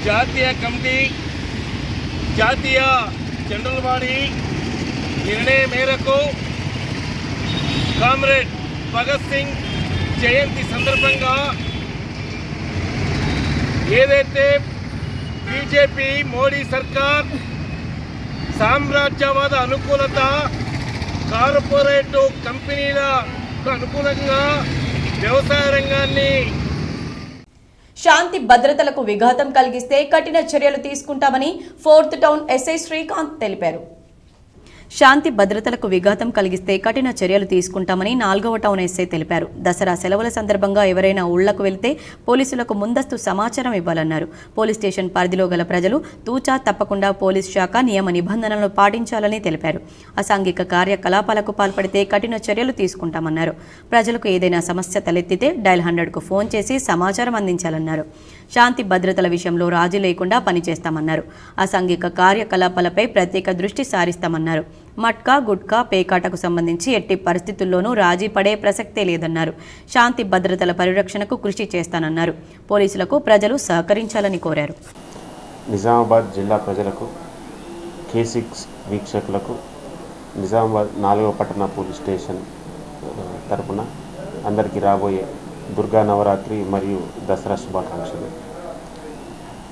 జాతీయ కమిటీ జాతీయ జనరల్ బాడీ నిర్ణయం మేరకు కామ్రేడ్ భగత్ సింగ్ జయంతి సందర్భంగా ఏదైతే బీజేపీ మోడీ సర్కార్ సామ్రాజ్యవాద అనుకూలత, కార్పొరేట్ కంపెనీలకు అనుకూలంగా వ్యవసాయ రంగాన్ని శాంతి భద్రతలకు విఘాతం కలిగిస్తే కఠిన చర్యలు తీసుకుంటామని 4th టౌన్ ఎస్ఐ శ్రీకాంత్ తెలిపారు. శాంతి భద్రతలకు విఘాతం కలిగిస్తే కఠిన చర్యలు తీసుకుంటామని 4వ టౌన్ ఎస్ఐ తెలిపారు. దసరా సెలవుల సందర్భంగా ఎవరైనా ఊళ్లకు వెళ్తే పోలీసులకు ముందస్తు సమాచారం ఇవ్వాలన్నారు. పోలీస్ స్టేషన్ పరిధిలో గల ప్రజలు తూచా తప్పకుండా పోలీస్ శాఖ నియమ నిబంధనలను పాటించాలని తెలిపారు. అసాంఘిక కార్యకలాపాలకు పాల్పడితే కఠిన చర్యలు తీసుకుంటామన్నారు. ప్రజలకు ఏదైనా సమస్య తలెత్తితే డయల్ 100కు ఫోన్ చేసి సమాచారం అందించాలన్నారు. శాంతి భద్రతల విషయంలో రాజీ లేకుండా పనిచేస్తామన్నారు. అసాంఘిక కార్యకలాపాలపై ప్రత్యేక దృష్టి సారిస్తామన్నారు. మట్కా, గుట్కా, పేకాటకు సంబంధించి ఎట్టి పరిస్థితుల్లోనూ రాజీ పడే ప్రసక్తే లేదన్నారు. శాంతి భద్రతల పరిరక్షణకు కృషి చేస్తానన్నారు. పోలీసులకు ప్రజలు సహకరించాలని కోరారు. నిజామాబాద్ జిల్లా ప్రజలకు, K6 వీక్షకులకు నిజామాబాద్ 4వ పట్టణ పోలీస్ స్టేషన్ తరపున అందరికీ రాబోయే దుర్గా నవరాత్రి మరియు దసరా శుభాకాంక్షలు.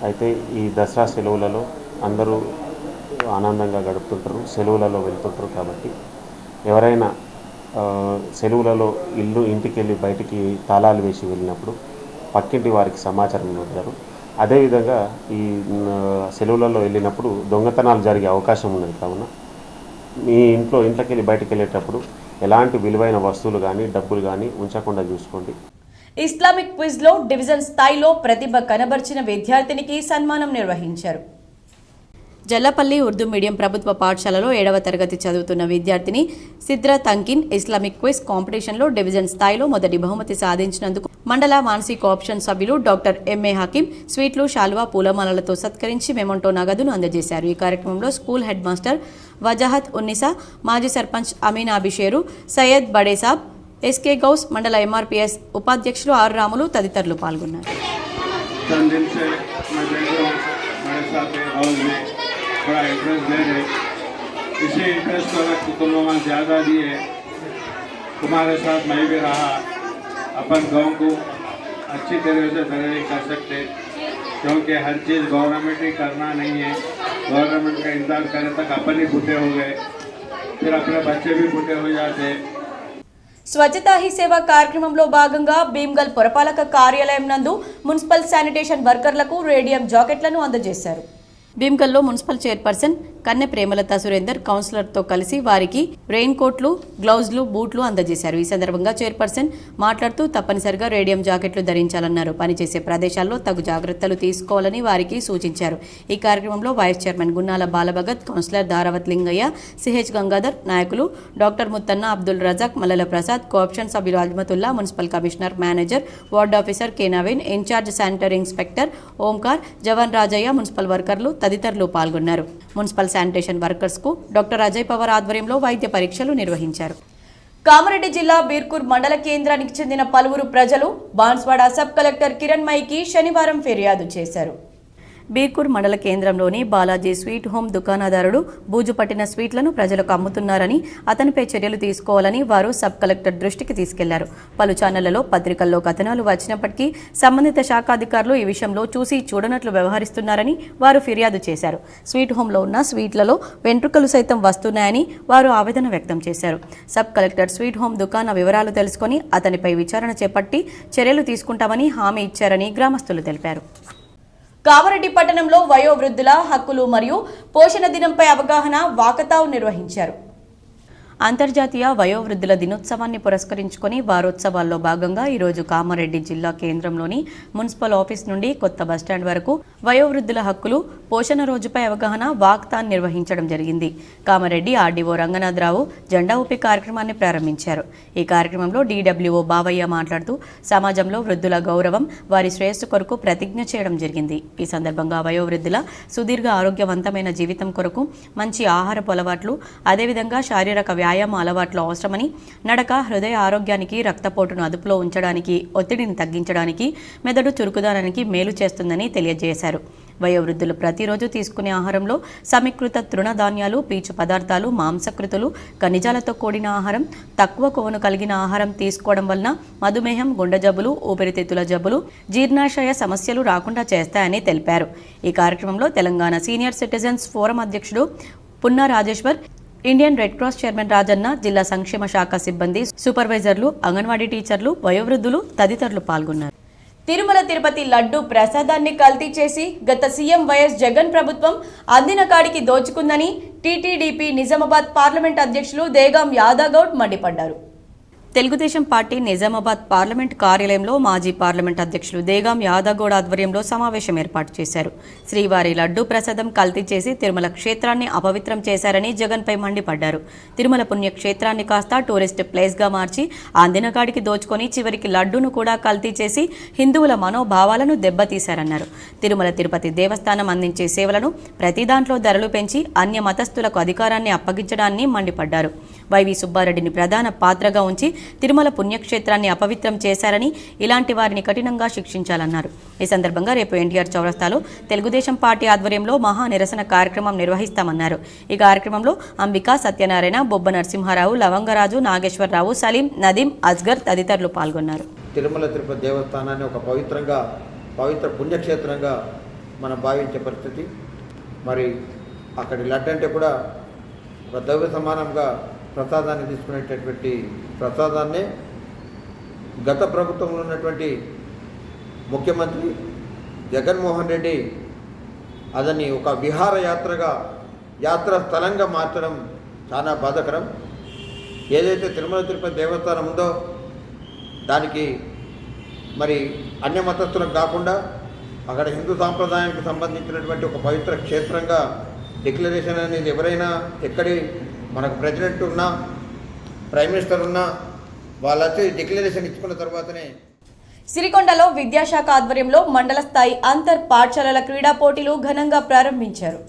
అయితే ఈ దసరా సెలవులలో అందరూ ఆనందంగా గడుపుతుంటారు, సెలవులలో వెళ్తుంటారు. కాబట్టి ఎవరైనా సెలవులలో ఇంటికి వెళ్ళి బయటికి తాళాలు వేసి వెళ్ళినప్పుడు పక్కింటి వారికి సమాచారం ఇవ్వగలరు. అదేవిధంగా ఈ సెలవులలో వెళ్ళినప్పుడు దొంగతనాలు జరిగే అవకాశం ఉన్నది. కావున మీ ఇంట్లోకి వెళ్ళి బయటకు వెళ్ళేటప్పుడు ఎలాంటి విలువైన వస్తువులు కానీ డబ్బులు కానీ ఉంచకుండా చూసుకోండి. ఇస్లామిక్ క్విజ్లో డివిజన్ స్థాయిలో ప్రతిభ కనబర్చిన విద్యార్థినికి సన్మానం నిర్వహించారు. జల్లపల్లి ఉర్దూ మీడియం ప్రభుత్వ పాఠశాలలో 7వ తరగతి చదువుతున్న విద్యార్థిని సిద్రా తంకిన్ ఇస్లామిక్ క్విజ్ కాంపిటీషన్లో డివిజన్ స్థాయిలో మొదటి బహుమతి సాధించినందుకు మండల మానసిక ఆప్షన్ సభ్యులు డాక్టర్ ఎంఏ హకీం స్వీట్లు శాల్వా పూలమాలలతో సత్కరించి మెమోంటో నగదును అందజేశారు. ఈ కార్యక్రమంలో school head master Wajahat Unnisa, మాజీ సర్పంచ్ అమీన్ అబిషేరు, సయ్యద్ బడేసాబ్, ఎస్కే గౌస్, మండల ఎంఆర్పీఎస్ ఉపాధ్యక్షులు ఆర్ రాములు తదితరులు పాల్గొన్నారు. बड़ा इंटरेस्ट ले रहे, इसी इंटरेस्ट को अगर तुम लोग ज़्यादा दिए, तुम्हारे साथ मैं भी रहा, अपन गांव को अच्छी तरह से तरक्की कर सकते, क्योंकि हर चीज़ गवर्नमेंट ही करना नहीं है. गवर्नमेंट का इंतजार करे तक अपन ही बूढ़े हो गए, फिर अपने बच्चे भी बूढ़े हो जाते. స్వచ్ఛతా హీ సేవ కార్యక్రమంలో భాగంగా భీమ్గల్ పురపాలక కార్యాలయం నందు మున్సిపల్ శానిటేషన్ వర్కర్లకు రేడియం జాకెట్లను అందజేశారు. భీమ్గల్లో మున్సిపల్ చైర్పర్సన్ కన్నె ప్రేమలత సురేందర్ కౌన్సిలర్తో కలిసి వారికి రెయిన్ కోట్లు, గ్లౌజ్లు, బూట్లు అందజేశారు. ఈ సందర్భంగా చైర్పర్సన్ మాట్లాడుతూ తప్పనిసరిగా రేడియం జాకెట్లు ధరించాలన్నారు. పనిచేసే ప్రదేశాల్లో తగు జాగ్రత్తలు తీసుకోవాలని వారికి సూచించారు. ఈ కార్యక్రమంలో vice chairman Gunnala Balabhagat, councillor Daravath Lingaiah, CH Gangadhar, నాయకులు డాక్టర్ ముత్తన్న, అబ్దుల్ రజాక్, మల్లెల ప్రసాద్, కోఆప్షన్ సభ్యులు Azmatulla, municipal commissioner, manager, ward officer K Naveen, incharge sanitary inspector Omkar, జవాన్ రాజయ్య, మున్సిపల్ వర్కర్లు తదితరులు పాల్గొన్నారు. మున్సిపల్ శానిటేషన్ వర్కర్స్ కు డాక్టర్ అజయ్ పవార్ ఆధ్వర్యంలో వైద్య పరీక్షలు నిర్వహించారు. కామారెడ్డి జిల్లా బీర్కూర్ మండల కేంద్రానికి చెందిన పలువురు ప్రజలు బాన్స్వాడ సబ్ కలెక్టర్ కిరణ్ మైకి శనివారం ఫిర్యాదు చేశారు. బీర్కూర్ మండల కేంద్రంలోని బాలాజీ స్వీట్ హోమ్ దుకాణదారుడు బూజు పట్టిన స్వీట్లను ప్రజలకు అమ్ముతున్నారని, అతనిపై చర్యలు తీసుకోవాలని వారు సబ్ కలెక్టర్ దృష్టికి తీసుకెళ్లారు. పలు ఛానళ్లలో, పత్రికల్లో కథనాలు వచ్చినప్పటికీ సంబంధిత శాఖాధికారులు ఈ విషయంలో చూసి చూడనట్లు వ్యవహరిస్తున్నారని వారు ఫిర్యాదు చేశారు. స్వీట్ హోంలో ఉన్న స్వీట్లలో వెంట్రుకలు సైతం వస్తున్నాయని వారు ఆవేదన వ్యక్తం చేశారు. సబ్ కలెక్టర్ స్వీట్ హోమ్ దుకాణ వివరాలు తెలుసుకుని అతనిపై విచారణ చేపట్టి చర్యలు తీసుకుంటామని హామీ ఇచ్చారని గ్రామస్తులు తెలిపారు. కామారెడ్డి పట్టణంలో వయోవృద్ధుల హక్కులు మరియు పోషణ దినంపై అవగాహన వాకథాన్ నిర్వహించారు. అంతర్జాతీయ వయోవృద్ధుల దినోత్సవాన్ని పురస్కరించుకొని వారోత్సవాల్లో భాగంగా ఈరోజు కామారెడ్డి జిల్లా కేంద్రంలోని మున్సిపల్ ఆఫీస్ నుండి కొత్త బస్టాండ్ వరకు వయోవృద్ధుల హక్కులు, పోషణ రోజుపై అవగాహన వాకథాన్ నిర్వహించడం జరిగింది. కామారెడ్డి ఆర్డీఓ రంగనాథరావు జెండా ఊపి కార్యక్రమాన్ని ప్రారంభించారు. ఈ కార్యక్రమంలో డీడబ్ల్యూఓ బావయ్య మాట్లాడుతూ సమాజంలో వృద్ధుల గౌరవం, వారి శ్రేయస్సు కొరకు ప్రతిజ్ఞ చేయడం జరిగింది. ఈ సందర్భంగా వయోవృద్ధుల సుదీర్ఘ ఆరోగ్యవంతమైన జీవితం కొరకు మంచి ఆహారపు అలవాట్లు, అదేవిధంగా శారీరక వ్యాయామ అలవాట్లు అవసరమని, నడక హృదయ ఆరోగ్యానికి, రక్తపోటును అదుపులో ఉంచడానికి, ఒత్తిడిని తగ్గించడానికి, మెదడు చురుకుదనానికి మేలు చేస్తుందని తెలియజేశారు. వయోవృద్ధులు ప్రతిరోజు తీసుకునే ఆహారంలో సమీకృత తృణధాన్యాలు, పీచు పదార్థాలు, మాంసకృతులు, ఖనిజాలతో కూడిన ఆహారం, తక్కువ కొవ్వును కలిగిన ఆహారం తీసుకోవడం వలన మధుమేహం, గుండె జబ్బులు, ఊపిరితిత్తుల జబ్బులు, జీర్ణాశయ సమస్యలు రాకుండా చేస్తాయని తెలిపారు. ఈ కార్యక్రమంలో తెలంగాణ సీనియర్ సిటిజన్స్ ఫోరం అధ్యక్షుడు Punna Rajeshwar, Indian red cross chairman Rajanna, జిల్లా సంక్షేమ శాఖ సిబ్బంది, సూపర్వైజర్లు, అంగన్వాడీ టీచర్లు, వయోవృద్ధులు తదితరులు పాల్గొన్నారు. తిరుమల తిరుపతి లడ్డు ప్రసాదాన్ని కల్తీ చేసి గత సీఎం వైఎస్ జగన్ ప్రభుత్వం అందిన కాడికి దోచుకుందని టీటీడీపీ నిజామాబాద్ పార్లమెంట్ అధ్యక్షులు దేగాం యాదగౌడ్ మండిపడ్డారు. తెలుగుదేశం పార్టీ నిజామాబాద్ పార్లమెంట్ కార్యాలయంలో మాజీ పార్లమెంట్ అధ్యక్షులు దేగాం యాదగౌడ్ ఆధ్వర్యంలో సమావేశం ఏర్పాటు చేశారు. శ్రీవారి లడ్డూ ప్రసాదం కల్తీ చేసి తిరుమల క్షేత్రాన్ని అపవిత్రం చేశారని జగన్పై మండిపడ్డారు. తిరుమల పుణ్యక్షేత్రాన్ని కాస్త టూరిస్ట్ ప్లేస్గా మార్చి అందినకాడికి దోచుకొని చివరికి లడ్డూను కూడా కల్తీ చేసి హిందువుల మనోభావాలను దెబ్బతీశారన్నారు. తిరుమల తిరుపతి దేవస్థానం అందించే సేవలను ప్రతి దాంట్లో ధరలు పెంచి అన్య మతస్థులకు అధికారాన్ని అప్పగించడాన్ని మండిపడ్డారు. వైవి సుబ్బారెడ్డిని ప్రధాన పాత్రగా ఉంచి తిరుమల పుణ్యక్షేత్రాన్ని అపవిత్రం చేశారని, ఇలాంటి వారిని కఠినంగా శిక్షించాలన్నారు. ఈ సందర్భంగా రేపు ఎన్టీఆర్ చౌరస్తాలో తెలుగుదేశం పార్టీ ఆధ్వర్యంలో మహా నిరసన కార్యక్రమం నిర్వహిస్తామన్నారు. ఈ కార్యక్రమంలో అంబిక, సత్యనారాయణ, బొబ్బ నరసింహారావు, లవంగరాజు, నాగేశ్వరరావు, సలీం, నదీం, అస్గర్ తదితరులు పాల్గొన్నారు. తిరుమల తిరుపతి దేవస్థానాన్ని ఒక పవిత్ర పుణ్యక్షేత్రంగా మనం భావించే పరిస్థితి. మరి అక్కడి లడ్డు అంటే కూడా ఒక దైవ సమానంగా ప్రసాదాన్ని తీసుకునేటటువంటి ప్రసాదాన్ని గత ప్రభుత్వంలో ఉన్నటువంటి ముఖ్యమంత్రి జగన్మోహన్ రెడ్డి అదని ఒక విహార యాత్రా స్థలంగా మార్చడం చాలా బాధాకరం. ఏదైతే తిరుమల తిరుపతి దేవస్థానం ఉందో దానికి మరి అన్య మతస్థులకు కాకుండా అక్కడ హిందూ సాంప్రదాయానికి సంబంధించినటువంటి ఒక పవిత్ర క్షేత్రంగా డిక్లరేషన్ అనేది ఎవరైనా ఎక్కడి మనకు ప్రెసిడెంట్ ఉన్నా ప్రైమ్ మినిస్టర్ ఉన్నా వాళ్ళు వచ్చి డిక్లరేషన్ ఇచ్చుకున్న తర్వాతనే. సిరికొండలో విద్యాశాఖ ఆధ్వర్యంలో మండల స్థాయి అంతర్ పాఠశాలల క్రీడా పోటీలు ఘనంగా ప్రారంభించారు.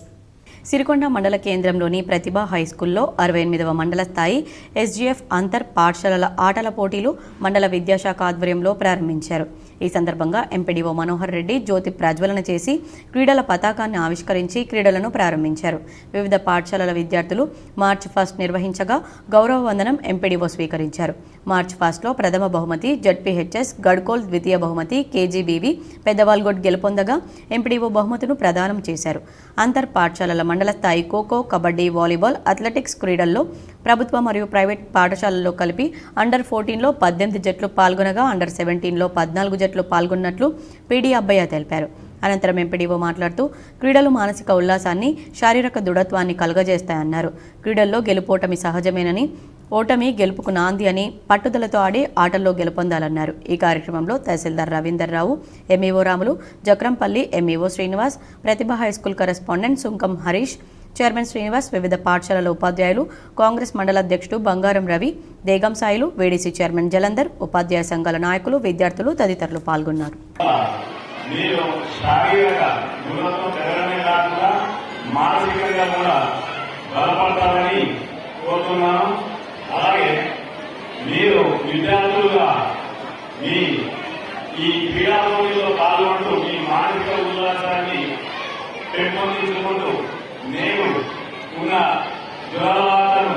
సిరికొండ మండల కేంద్రంలోని ప్రతిభ హైస్కూల్లో 68వ మండల స్థాయి SGF అంతర్ పాఠశాలల ఆటల పోటీలు మండల విద్యాశాఖ ఆధ్వర్యంలో ప్రారంభించారు. ఈ సందర్భంగా ఎంపీడీఓ మనోహర్ రెడ్డి జ్యోతి ప్రజ్వలన చేసి క్రీడల పతాకాన్ని ఆవిష్కరించి క్రీడలను ప్రారంభించారు. వివిధ పాఠశాలల విద్యార్థులు మార్చ్ 1 నిర్వహించగా గౌరవ వందనం ఎంపీడీఓ స్వీకరించారు. మార్చ్ 1లో ప్రథమ బహుమతి జడ్పీహెచ్ఎస్ గడ్కోల్, ద్వితీయ బహుమతి కేజీబీవి పెద్దవాల్గొడ్ గెలుపొందగా ఎంపీడీఓ బహుమతును ప్రదానం చేశారు. అంతర్ పాఠశాలల మండల స్థాయి ఖోఖో, కబడ్డీ, వాలీబాల్, అథ్లెటిక్స్ క్రీడల్లో ప్రభుత్వ మరియు ప్రైవేట్ పాఠశాలల్లో కలిపి అండర్ 14లో 18 జట్లు పాల్గొనగా అండర్ 17లో 14 జట్లు పాల్గొన్నట్లు పీడీ అబ్బయ్య తెలిపారు. అనంతరం ఎంపీడీఓ మాట్లాడుతూ క్రీడలు మానసిక ఉల్లాసాన్ని, శారీరక దృఢత్వాన్ని కలుగజేస్తాయన్నారు. క్రీడల్లో గెలుపోటమి సహజమేనని, ఓటమి గెలుపుకు నాంది అని పట్టుదలతో ఆడి ఆటల్లో గెలుపొందాలన్నారు. ఈ కార్యక్రమంలో తహసీల్దార్ రవీందర్ రావు, ఎంఈఓ రాములు, జక్రంపల్లి ఎంఈఓ శ్రీనివాస్, ప్రతిభ హైస్కూల్ కరెస్పాండెంట్ సుంకం హరీష్, చైర్మన్ శ్రీనివాస్, వివిధ పాఠశాలల ఉపాధ్యాయులు, కాంగ్రెస్ మండల అధ్యక్షుడు బంగారం రవి, దేగం సాయిలు, వేడీసీ చైర్మన్ జలంధర్, ఉపాధ్యాయ సంఘాల నాయకులు, విద్యార్థులు తదితరులు పాల్గొన్నారు. మీరు శారీరక గుణంతో పెరగడమే కాకుండా మానసికంగా కూడా బలపడతారని కోరుతున్నాను. అలాగే మీరు విద్యార్థులుగా మీ ఈ క్రీడా పోటీలో పాల్గొంటూ మీ మానసిక ఉల్లాసాన్ని పెంపొందించుకుంటూ నేను ఉన్న దురలవాట్లను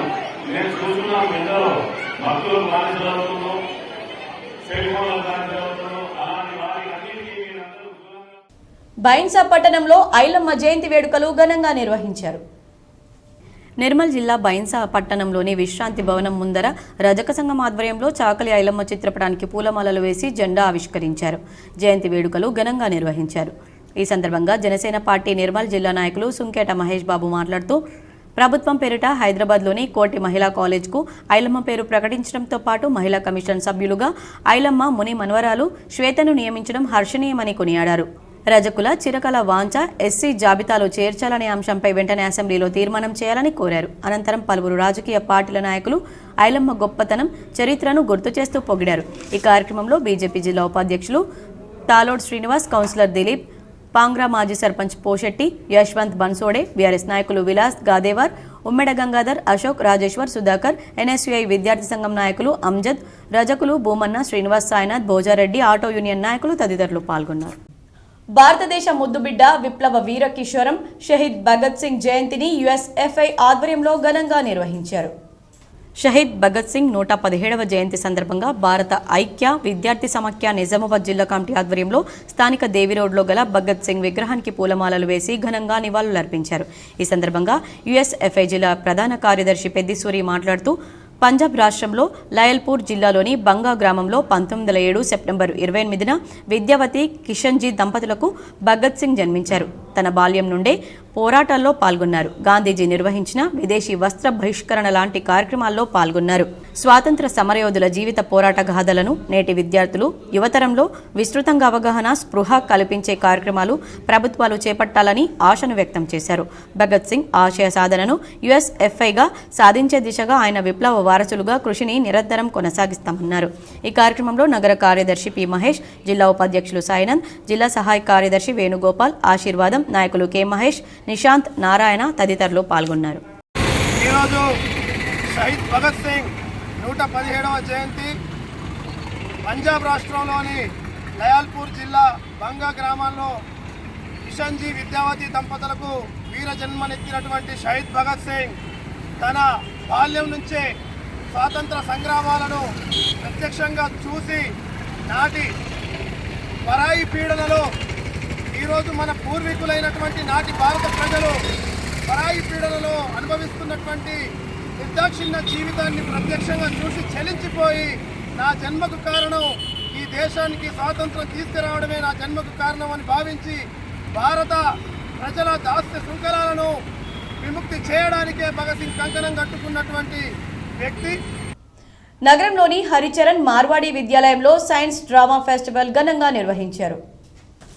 నేను చూస్తున్నాను. ఎందరో భక్తులు బానిసలవుతుందో, సెల్ ఫోన్ల బానిసలవుతుందో, అలాంటి వారికి అన్నింటికీ మీరందరూ బైన్సా పట్టణంలో ఐలమ్మ జయంతి వేడుకలు ఘనంగా నిర్వహించారు. నిర్మల్ జిల్లా బైన్సా పట్టణంలోని విశ్రాంతి భవనం ముందర రజక సంఘం ఆధ్వర్యంలో చాకలి ఐలమ్మ చిత్రపటానికి పూలమాలలు వేసి జెండా ఆవిష్కరించారు. జయంతి వేడుకలు ఘనంగా నిర్వహించారు. ఈ సందర్భంగా జనసేన పార్టీ నిర్మల్ జిల్లా నాయకులు సుంకేట మహేష్ బాబు మాట్లాడుతూ ప్రభుత్వం పేరిట హైదరాబాద్లోని కోటి మహిళా కాలేజ్కు ఐలమ్మ పేరు ప్రకటించడంతో పాటు మహిళా కమిషన్ సభ్యులుగా ఐలమ్మ ముని మనవరాలు శ్వేతను నియమించడం హర్షణీయమని కొనియాడారు. రజకుల చిరకాల వాంఛ ఎస్సీ జాబితాలో చేర్చాలనే అంశంపై వెంటనే అసెంబ్లీలో తీర్మానం చేయాలని కోరారు. అనంతరం పలువురు రాజకీయ పార్టీల నాయకులు ఐలమ్మ గొప్పతనం, చరిత్రను గుర్తు చేస్తూ పొగిడారు. ఈ కార్యక్రమంలో బీజేపీ జిల్లా ఉపాధ్యక్షులు తాలోడ్ శ్రీనివాస్, కౌన్సిలర్ దిలీప్, పాంగ్రా మాజీ సర్పంచ్ పోషెట్టి, యశ్వంత్ బన్సోడే, బీఆర్ఎస్ నాయకులు విలాస్ గాదేవార్, ఉమ్మెడ గంగాధర్, అశోక్, రాజేశ్వర్, సుధాకర్, ఎన్ఎస్యుఐ విద్యార్థి సంఘం నాయకులు అమ్జద్, రజకులు భూమన్న, శ్రీనివాస్, సాయినాథ్, భోజారెడ్డి, ఆటో యూనియన్ నాయకులు తదితరులు పాల్గొన్నారు. భారతదేశ ముద్దుబిడ్డ విప్లవ వీర కిషోరం షహీద్ భగత్ సింగ్ జయంతిని యుఎస్ఎఫ్ఐ ఆధ్వర్యంలో ఘనంగా నిర్వహించారు. షహీద్ భగత్ సింగ్ 117వ జయంతి సందర్భంగా భారత ఐక్య విద్యార్థి సమాఖ్య నిజామాబాద్ జిల్లా కమిటీ ఆధ్వర్యంలో స్థానిక దేవి రోడ్లో గల భగత్ సింగ్ విగ్రహానికి పూలమాలలు వేసి ఘనంగా నివాళులర్పించారు. ఈ సందర్భంగా యుఎస్ఎఫ్ఐ జిల్లా ప్రధాన కార్యదర్శి పెద్దిసూరి మాట్లాడుతూ పంజాబ్ రాష్ట్రంలో లయల్పూర్ జిల్లాలోని బంగా గ్రామంలో 1907 సెప్టెంబర్ 28న విద్యావతి కిషన్జీ దంపతులకు భగత్ సింగ్ జన్మించారు. తన బాల్యం నుండే పోరాటాల్లో పాల్గొన్నారు. గాంధీజీ నిర్వహించిన విదేశీ వస్త్ర బహిష్కరణ లాంటి కార్యక్రమాల్లో పాల్గొన్నారు. స్వాతంత్ర సమరయోధుల జీవిత పోరాట గాథలను నేటి విద్యార్థులు, యువతరంలో విస్తృతంగా అవగాహన, స్పృహ కల్పించే కార్యక్రమాలు ప్రభుత్వాలు చేపట్టాలని ఆశను వ్యక్తం చేశారు. భగత్ సింగ్ ఆశయ సాధనను యుఎస్ఎఫ్ఐగా సాధించే దిశగా ఆయన విప్లవ వారసులుగా కృషిని నిరంతరం కొనసాగిస్తామన్నారు. ఈ కార్యక్రమంలో నగర కార్యదర్శి పి మహేష్, జిల్లా ఉపాధ్యక్షులు సాయినంద్, జిల్లా సహాయ కార్యదర్శి వేణుగోపాల్, ఆశీర్వాదం నాయకులు కె మహేష్, నిశాంత్, నారాయణ తదితరులు పాల్గొన్నారు. ఈరోజు షహీద్ భగత్ సింగ్ 117వ జయంతి పంజాబ్ రాష్ట్రంలోని లయాల్పూర్ జిల్లా బంగా గ్రామాల్లో కిషన్జీ విద్యావతి దంపతులకు వీర జన్మనిచ్చినటువంటి షహీద్ భగత్ సింగ్ తన బాల్యం నుంచే స్వాతంత్ర సంగ్రామాలను ప్రత్యక్షంగా చూసి నాటి పరాయి పీడనలో ఈరోజు మన పూర్వీకులైనటువంటి నాటి భారత ప్రజలు పరాయి పీడనలో అనుభవిస్తున్నటువంటి నిర్దాక్షిణ్య జీవితాన్ని ప్రత్యక్షంగా చూసి చలించిపోయి నా జన్మకు కారణం ఈ దేశానికి స్వాతంత్రం తీసుకురావడమే నా జన్మకు కారణమని భావించి భారత ప్రజల దాస్య శృంఖలాలను విముక్తి చేయడానికే భగత్ సింగ్ కంకణం కట్టుకున్నటువంటి వ్యక్తి. నగరంలోని హరిచరణ్ మార్వాడి విద్యాలయంలో సైన్స్ డ్రామా ఫెస్టివల్ ఘనంగా నిర్వహించారు.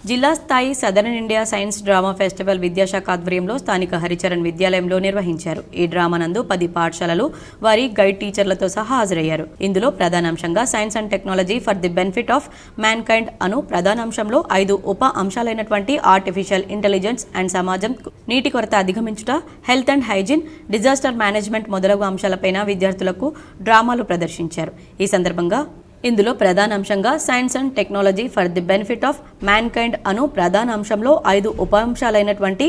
జిల్లా స్థాయి southern India science drama festival విద్యాశాఖ ఆధ్వర్యంలో స్థానిక హరిచరణ్ విద్యాలయంలో నిర్వహించారు. ఈ డ్రామా నందు 10 పాఠశాలలు వారి గైడ్ టీచర్లతో సహా హాజరయ్యారు. ఇందులో ప్రధానాంశంగా science and technology for the benefit of mankind అను ప్రధానాంశంలో 5 ఉప అంశాలైనటువంటి ఆర్టిఫిషియల్ ఇంటెలిజెన్స్ అండ్ సమాజం, నీటి కొరత అధిగమించుట, health and hygiene, disaster management మొదలగు అంశాలపైన విద్యార్థులకు డ్రామాలు ప్రదర్శించారు. ఈ సందర్భంగా ఇందులో ప్రధానాంశంగా science and technology for the benefit of mankind అను ప్రధాన అంశంలో 5 ఉప అంశాలైనటువంటి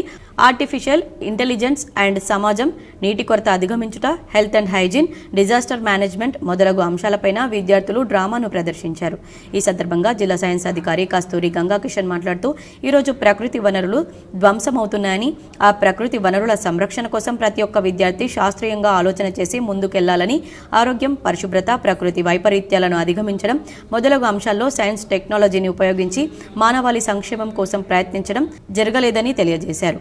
ఆర్టిఫిషియల్ ఇంటెలిజెన్స్ అండ్ సమాజం, నీటి కొరత అధిగమించుట, health and hygiene, disaster management మొదలగు అంశాలపైన విద్యార్థులు డ్రామాను ప్రదర్శించారు. ఈ సందర్భంగా జిల్లా సైన్స్ అధికారి కస్తూరి గంగాకిషన్ మాట్లాడుతూ ఈరోజు ప్రకృతి వనరులు ధ్వంసమవుతున్నాయని, ఆ ప్రకృతి వనరుల సంరక్షణ కోసం ప్రతి ఒక్క విద్యార్థి శాస్త్రీయంగా ఆలోచన చేసి ముందుకెళ్లాలని, ఆరోగ్యం, పరిశుభ్రత, ప్రకృతి వైపరీత్యాలను అధిగమించడం మొదలగు అంశాల్లో సైన్స్ టెక్నాలజీని ఉపయోగించి మానవాళి సంక్షేమం కోసం ప్రయత్నించడం జరగలేదని తెలియజేశారు.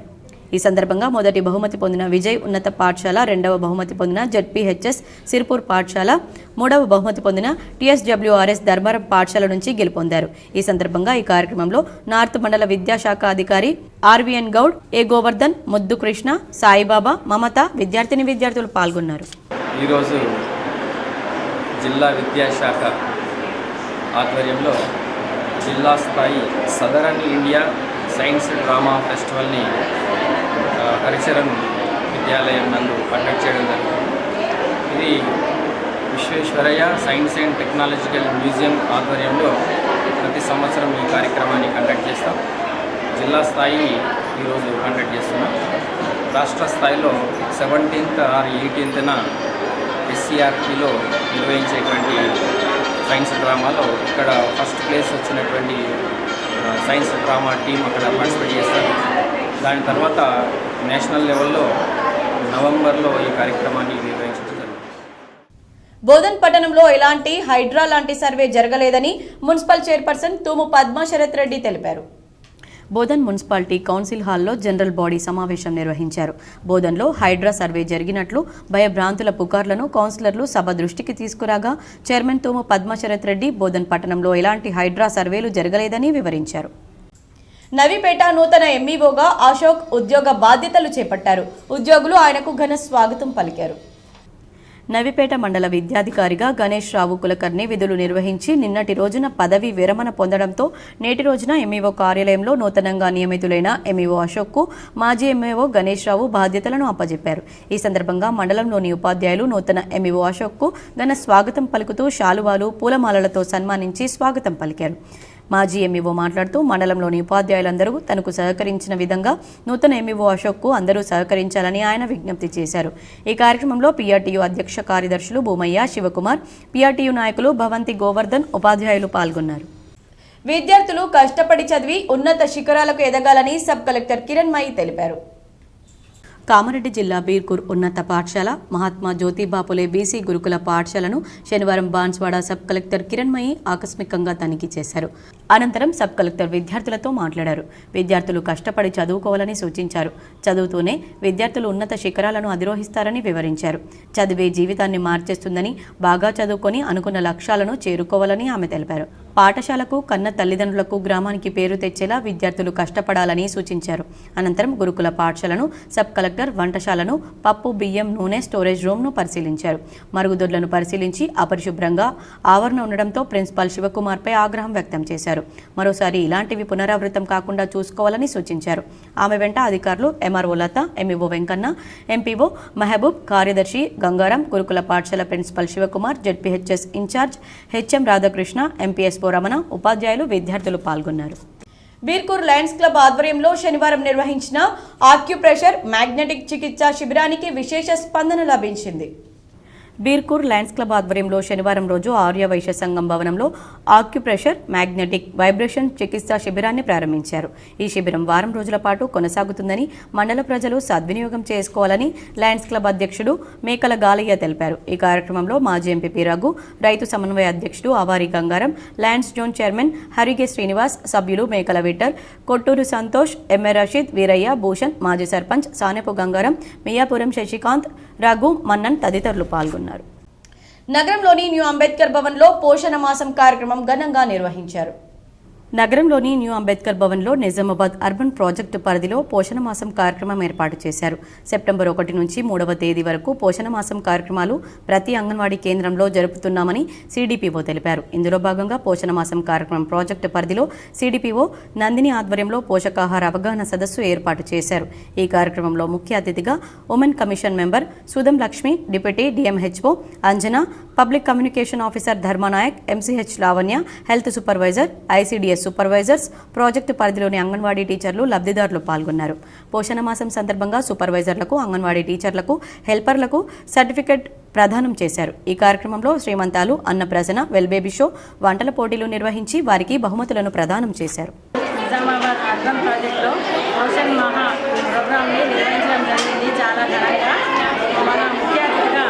ఈ సందర్భంగా మొదటి బహుమతి పొందిన విజయ్ ఉన్నత పాఠశాల, రెండవ బహుమతి పొందిన జెడ్పీహెచ్ఎస్ సిర్పూర్ పాఠశాల, మూడవ బహుమతి పొందిన టీఎస్డబ్ల్యూఆర్ఎస్ ధర్మవరం పాఠశాల నుంచి గెలుపొందారు. ఈ సందర్భంగా ఈ కార్యక్రమంలో నార్త్ మండల విద్యాశాఖ అధికారి ఆర్వీఎన్ గౌడ్, ఏ గోవర్ధన్, ముద్దు కృష్ణ, సాయిబాబా, మమత, విద్యార్థులు పాల్గొన్నారు. ఈరోజు జిల్లా విద్యాశాఖ ఆధ్వర్యంలో జిల్లా స్థాయి సదరన్ ఇండియా సైన్స్ డ్రామా ఫెస్టివల్ని హరిచరణ్ విద్యాలయం నందు కండక్ట్ చేయడం జరిగింది. ఇది Visvesvaraya science and technological museum ఆధ్వర్యంలో ప్రతి సంవత్సరం ఈ కార్యక్రమాన్ని కండక్ట్ చేస్తాం. జిల్లా స్థాయి ఈరోజు కండక్ట్ చేస్తున్నాం. రాష్ట్ర స్థాయిలో 17th or 18th ఎస్సీఆర్టీలో నిర్వహించేటువంటి సైన్స్ డ్రామాలో ఇక్కడ ఫస్ట్ ప్లేస్ వచ్చినటువంటి సైన్స్ డ్రామా టీం అక్కడ పార్టిసిపేట్ చేస్తారు. దాని తర్వాత నేషనల్ లెవెల్లో నవంబర్లో ఈ కార్యక్రమాన్ని నిర్వహించడం జరుగుతుంది. బోధన్ పట్టణంలో ఎలాంటి హైడ్రా లాంటి సర్వే జరగలేదని మున్సిపల్ చైర్పర్సన్ తూము పద్మా శరత్ రెడ్డి తెలిపారు. బోధన్ మున్సిపాలిటీ కౌన్సిల్ హాల్లో జనరల్ బాడీ సమావేశం నిర్వహించారు. బోధన్లో హైడ్రా సర్వే జరిగినట్లు భయభ్రాంతుల పుకార్లను కౌన్సిలర్లు సభ దృష్టికి తీసుకురాగా చైర్మన్ తూము పద్మా శరత్ రెడ్డి బోధన్ పట్టణంలో ఎలాంటి హైడ్రా సర్వేలు జరగలేదని వివరించారు. నవీపేట నూతన ఎంఈఓగా అశోక్ ఉద్యోగ బాధ్యతలు చేపట్టారు. ఉద్యోగులు ఆయనకు ఘన స్వాగతం పలికారు. నవీపేట మండల విద్యాధికారిగా గణేష్ రావు కులకర్ణి విధులు నిర్వహించి నిన్నటి రోజున పదవి విరమణ పొందడంతో నేటి రోజున ఎంఈఓ కార్యాలయంలో నూతనంగా నియమితులైన ఎంఈఓ అశోక్కు మాజీ ఎంఈఓ గణేష్ రావు బాధ్యతలను అప్పజెప్పారు. ఈ సందర్భంగా మండలంలోని ఉపాధ్యాయులు నూతన ఎంఈఓ అశోక్కు ఘన స్వాగతం పలుకుతూ శాలువాలు, పూలమాలలతో సన్మానించి స్వాగతం పలికారు. మాజీ ఎంఈఓ మాట్లాడుతూ మండలంలోని ఉపాధ్యాయులందరూ తనకు సహకరించిన విధంగా నూతన ఎంఈఓ అశోక్కు అందరూ సహకరించాలని ఆయన విజ్ఞప్తి చేశారు. ఈ కార్యక్రమంలో పీఆర్టీయూ అధ్యక్ష కార్యదర్శులు భూమయ్య, శివకుమార్, పీఆర్టీయూ నాయకులు భవంతి గోవర్ధన్, ఉపాధ్యాయులు పాల్గొన్నారు. విద్యార్థులు కష్టపడి చదివి ఉన్నత శిఖరాలకు ఎదగాలని సబ్ కలెక్టర్ కిరణ్మయి తెలిపారు. కామారెడ్డి జిల్లా బీర్కూర్ ఉన్నత పాఠశాల, మహాత్మా జ్యోతిబాపులే బీసీ గురుకుల పాఠశాలను శనివారం బాన్స్వాడ సబ్ కలెక్టర్ కిరణ్మయి ఆకస్మికంగా తనిఖీ చేశారు. అనంతరం సబ్ కలెక్టర్ విద్యార్థులతో మాట్లాడారు. విద్యార్థులు కష్టపడి చదువుకోవాలని సూచించారు. చదువుతూనే విద్యార్థులు ఉన్నత శిఖరాలను అధిరోహిస్తారని వివరించారు. చదివే జీవితాన్ని మార్చేస్తుందని, బాగా చదువుకొని అనుకున్న లక్ష్యాలను చేరుకోవాలని ఆమె తెలిపారు. పాఠశాలకు, కన్న తల్లిదండ్రులకు, గ్రామానికి పేరు తెచ్చేలా విద్యార్థులు కష్టపడాలని సూచించారు. అనంతరం గురుకుల పాఠశాలను, సబ్ కలెక్టర్ వంటశాలను, పప్పు, బియ్యం, నూనె స్టోరేజ్ రూమ్ను పరిశీలించారు. మరుగుదొడ్లను పరిశీలించి అపరిశుభ్రంగా ఆవరణ ఉండడంతో ప్రిన్సిపాల్ శివకుమార్పై ఆగ్రహం వ్యక్తం చేశారు. మరోసారి ఇలాంటివి పునరావృతం కాకుండా చూసుకోవాలని సూచించారు. ఆమె వెంట అధికారులు MRO Latha, MEO Venkanna, MPO Mahaboob, కార్యదర్శి గంగారాం, గురుకుల పాఠశాల principal Shivakumar, ZPHS in-charge HM Radhakrishna, MPS Ramana, ఉపాధ్యాయులు, విద్యార్థులు పాల్గొన్నారు. బీర్కూర్ లయన్స్ క్లబ్ ఆధ్వర్యంలో శనివారం నిర్వహించిన ఆక్యుప్రెషర్, మ్యాగ్నెటిక్ చికిత్సా శిబిరానికి విశేష స్పందన లభించింది. బీర్కూర్ లయన్స్ క్లబ్ ఆధ్వర్యంలో శనివారం రోజు ఆర్య వైశ్య సంఘం భవనంలో ఆక్యుప్రెషర్ మ్యాగ్నెటిక్ వైబ్రేషన్ చికిత్సా శిబిరాన్ని ప్రారంభించారు. ఈ శిబిరం వారం రోజుల పాటు కొనసాగుతుందని మండల ప్రజలు సద్వినియోగం చేసుకోవాలని లయన్స్ క్లబ్ అధ్యక్షుడు మేకల గాలయ్య తెలిపారు. ఈ కార్యక్రమంలో మాజీ ఎంపీ రఘు, రైతు సమన్వయ అధ్యక్షుడు Avari Gangaram, lions zone chairman Harige Srinivas, సభ్యులు మేకల విఠల్, కొట్టూరు సంతోష్, ఎంఏ రషీద్, వీరయ్య, భూషణ్, మాజీ సర్పంచ్ సానెపు గంగారం, మియాపురం శశికాంత్, రఘు, మన్నన్ తదితరులు పాల్గొన్నారు. నగరంలోని న్యూ అంబేద్కర్ భవన్లో పోషణ మాసం కార్యక్రమం ఘనంగా నిర్వహించారు. నగరంలోని న్యూ అంబేద్కర్ భవన్లో నిజామాబాద్ అర్బన్ ప్రాజెక్టు పరిధిలో పోషణ మాసం కార్యక్రమం ఏర్పాటు చేశారు. సెప్టెంబర్ 1 నుంచి 3వ తేదీ వరకు పోషణ మాసం కార్యక్రమాలు ప్రతి అంగన్వాడీ కేంద్రంలో జరుపుతున్నామని సిడిపిఓ తెలిపారు. ఇందులో భాగంగా పోషణ మాసం కార్యక్రమం ప్రాజెక్టు పరిధిలో సిడిపిఓ నందిని ఆధ్వర్యంలో పోషకాహార అవగాహన సదస్సు ఏర్పాటు చేశారు. ఈ కార్యక్రమంలో ముఖ్య అతిథిగా women commission member Sudham Lakshmi, deputy DMHO Anjana, public communication officer Dharmanayak, MCH Lavanya, health supervisor, ICDS supervisors, project పరిధిలోని అంగన్వాడీ టీచర్లు, లబ్ధిదారులు పాల్గొన్నారు. పోషణ మాసం సందర్భంగా సూపర్వైజర్లకు, అంగన్వాడీ టీచర్లకు, హెల్పర్లకు సర్టిఫికెట్ ప్రదానం చేశారు. ఈ కార్యక్రమంలో శ్రీమంతాలు, అన్నప్రాసన, వెల్బేబీ షో, వంటల పోటీలు నిర్వహించి వారికి బహుమతులను ప్రదానం చేశారు. నిజామాబాద్ అర్బన్ ప్రాజెక్టులో పోషణ్ మహా ప్రోగ్రామ్ని నిర్వహించడం జరిగింది. చాలా ఘనంగా మన ముఖ్య అతిథిగా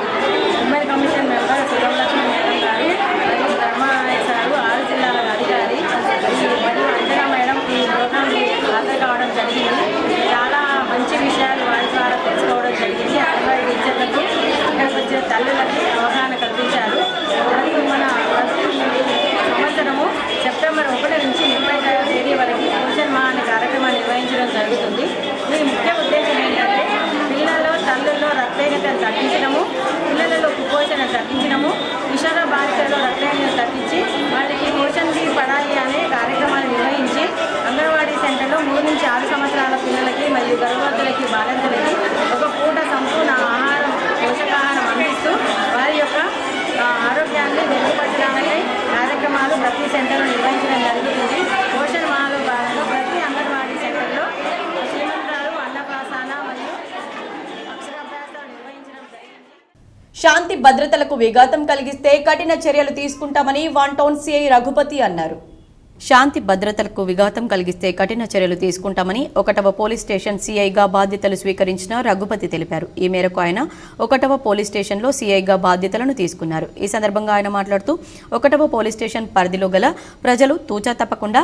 women commission member Sudham Lakshmi madam గారు, మరియు ధర్మానాయక్ సారు, 6 జిల్లాల అధికారి మరియు అంజనా మేడం ఈ ప్రోగ్రామ్కి హాజరు కావడం జరిగింది. చాలా మంచి విషయాలు వారి ద్వారా తెలుసుకోవడం జరిగింది. అంగన్వాడీ టీచర్లకు, ఇక్కడికి వచ్చే తల్లులకి అవగాహన కల్పించారు. మరియు మన సంవత్సరము సెప్టెంబర్ 1 నుంచి 30వ తేదీ వరకు పోషణ్ మహా అనే కార్యక్రమాన్ని నిర్వహించడం జరుగుతుంది. దీని ముఖ్య ఉద్దేశం ఏంటంటే పిల్లల్లో, తల్లుల్లో రక్తహీనతను తగ్గించడము, పిల్లలలో కుపోషణ తగ్గించడము, విషాద బాలికల్లో రక్తహీనతను తగ్గించి వాళ్ళకి పోషణ్ బి పడాయి అనే కార్యక్రమాన్ని నిర్వహించి అంగన్వాడీ సెంటర్లో 3 నుంచి 6 సంవత్సరాల పిల్లలకి మరియు గర్భవతులకి, బాలింతలకి ఒక పూట సంపూర్ణ ఆహారం, పోషకాహారం అందిస్తూ వారి యొక్క ఆరోగ్యాన్ని మెరుగుపరచడానికి కార్యక్రమాలు ప్రతి సెంటర్లో నిర్వహించడం జరుగుతుంది. పోషణ్ మహాలో భాగంగా ప్రతి అంగన్వాడీ సెంటర్లో శ్రీమంతాలు, అన్నప్రాసన మరియు అక్షరాభ్యాసాలు నిర్వహించడం జరిగింది. శాంతి భద్రతలకు విఘాతం కలిగిస్తే కఠిన చర్యలు తీసుకుంటామని 1 టౌన్ సిఐ రఘుపతి అన్నారు. శాంతి భద్రతలకు విఘాతం కలిగిస్తే కఠిన చర్యలు తీసుకుంటామని 1వ పోలీస్ స్టేషన్ సీఐగా బాధ్యతలు స్వీకరించిన రఘుపతి తెలిపారు. ఈ మేరకు ఆయన 1వ పోలీస్ స్టేషన్లో సీఐగా బాధ్యతలను తీసుకున్నారు. ఈ సందర్భంగా ఆయన మాట్లాడుతూ 1వ పోలీస్ స్టేషన్ పరిధిలో గల ప్రజలు తూచా తప్పకుండా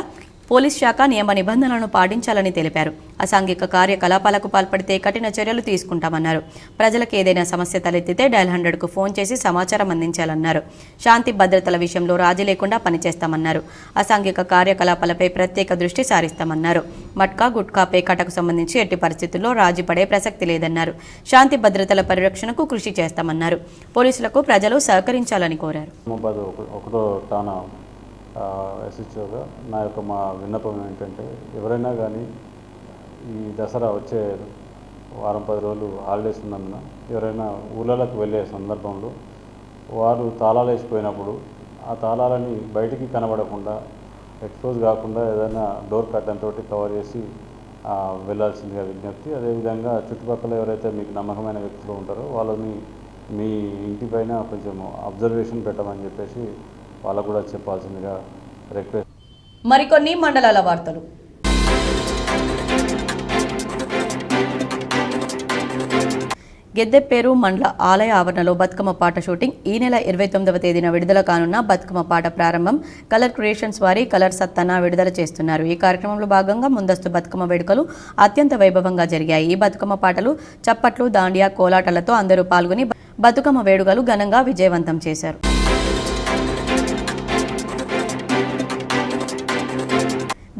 పోలీస్ శాఖ నియమ నిబంధనలను పాటించాలని తెలిపారు. అసాంఘిక కార్యకలాపాలకు పాల్పడితే కఠిన చర్యలు తీసుకుంటామన్నారు. ప్రజలకు ఏదైనా సమస్య తలెత్తితే డయల్ 100కు ఫోన్ చేసి సమాచారం అందించాలన్నారు. శాంతి భద్రతల విషయంలో రాజీ లేకుండా పనిచేస్తామన్నారు. అసాంఘిక కార్యకలాపాలపై ప్రత్యేక దృష్టి సారిస్తామన్నారు. మట్కా, గుట్కా, పేకాటకు సంబంధించి ఎట్టి పరిస్థితుల్లో రాజీ పడే ప్రసక్తి లేదన్నారు. శాంతి భద్రతల పరిరక్షణకు కృషి చేస్తామన్నారు. పోలీసులకు ప్రజలు సహకరించాలని కోరారు. ఎస్హెచ్ఓగా నా యొక్క మా విన్నపం ఏంటంటే ఎవరైనా కానీ ఈ దసరా వచ్చే వారం 10 రోజులు హాలిడేస్ ఉన్నందున ఎవరైనా ఊళ్ళలోకి వెళ్ళే సందర్భంలో వారు తాళాలు వేసిపోయినప్పుడు ఆ తాళాలని బయటికి కనబడకుండా, ఎక్స్పోజ్ కాకుండా ఏదైనా డోర్ కర్టన్ తోటి కవర్ చేసి వెళ్ళాల్సిందిగా విజ్ఞప్తి. అదేవిధంగా చుట్టుపక్కల ఎవరైతే మీకు నమ్మకమైన వ్యక్తులు ఉంటారో వాళ్ళని మీ ఇంటిపైన కొంచెం అబ్జర్వేషన్ పెట్టమని చెప్పేసి వాళ్ళకు కూడా చెప్పాల్సిందిగా రిక్వెస్ట్. మరికొన్ని మండలాల వార్తలు. గెద్దెపేరు మండల ఆలయ ఆవరణలో బతుకమ్మ పాట షూటింగ్. ఈ నెల 29వ తేదీన విడుదల కానున్న బతుకమ్మ పాట ప్రారంభం. కలర్ క్రియేషన్స్ వారి కలర్ సత్తన విడుదల చేస్తున్నారు. ఈ కార్యక్రమంలో భాగంగా ముందస్తు బతుకమ్మ వేడుకలు అత్యంత వైభవంగా జరిగాయి. ఈ బతుకమ్మ పాటలు, చప్పట్లు, దాండియా, కోలాటలతో అందరూ పాల్గొని బతుకమ్మ వేడుకలు ఘనంగా విజయవంతం చేశారు.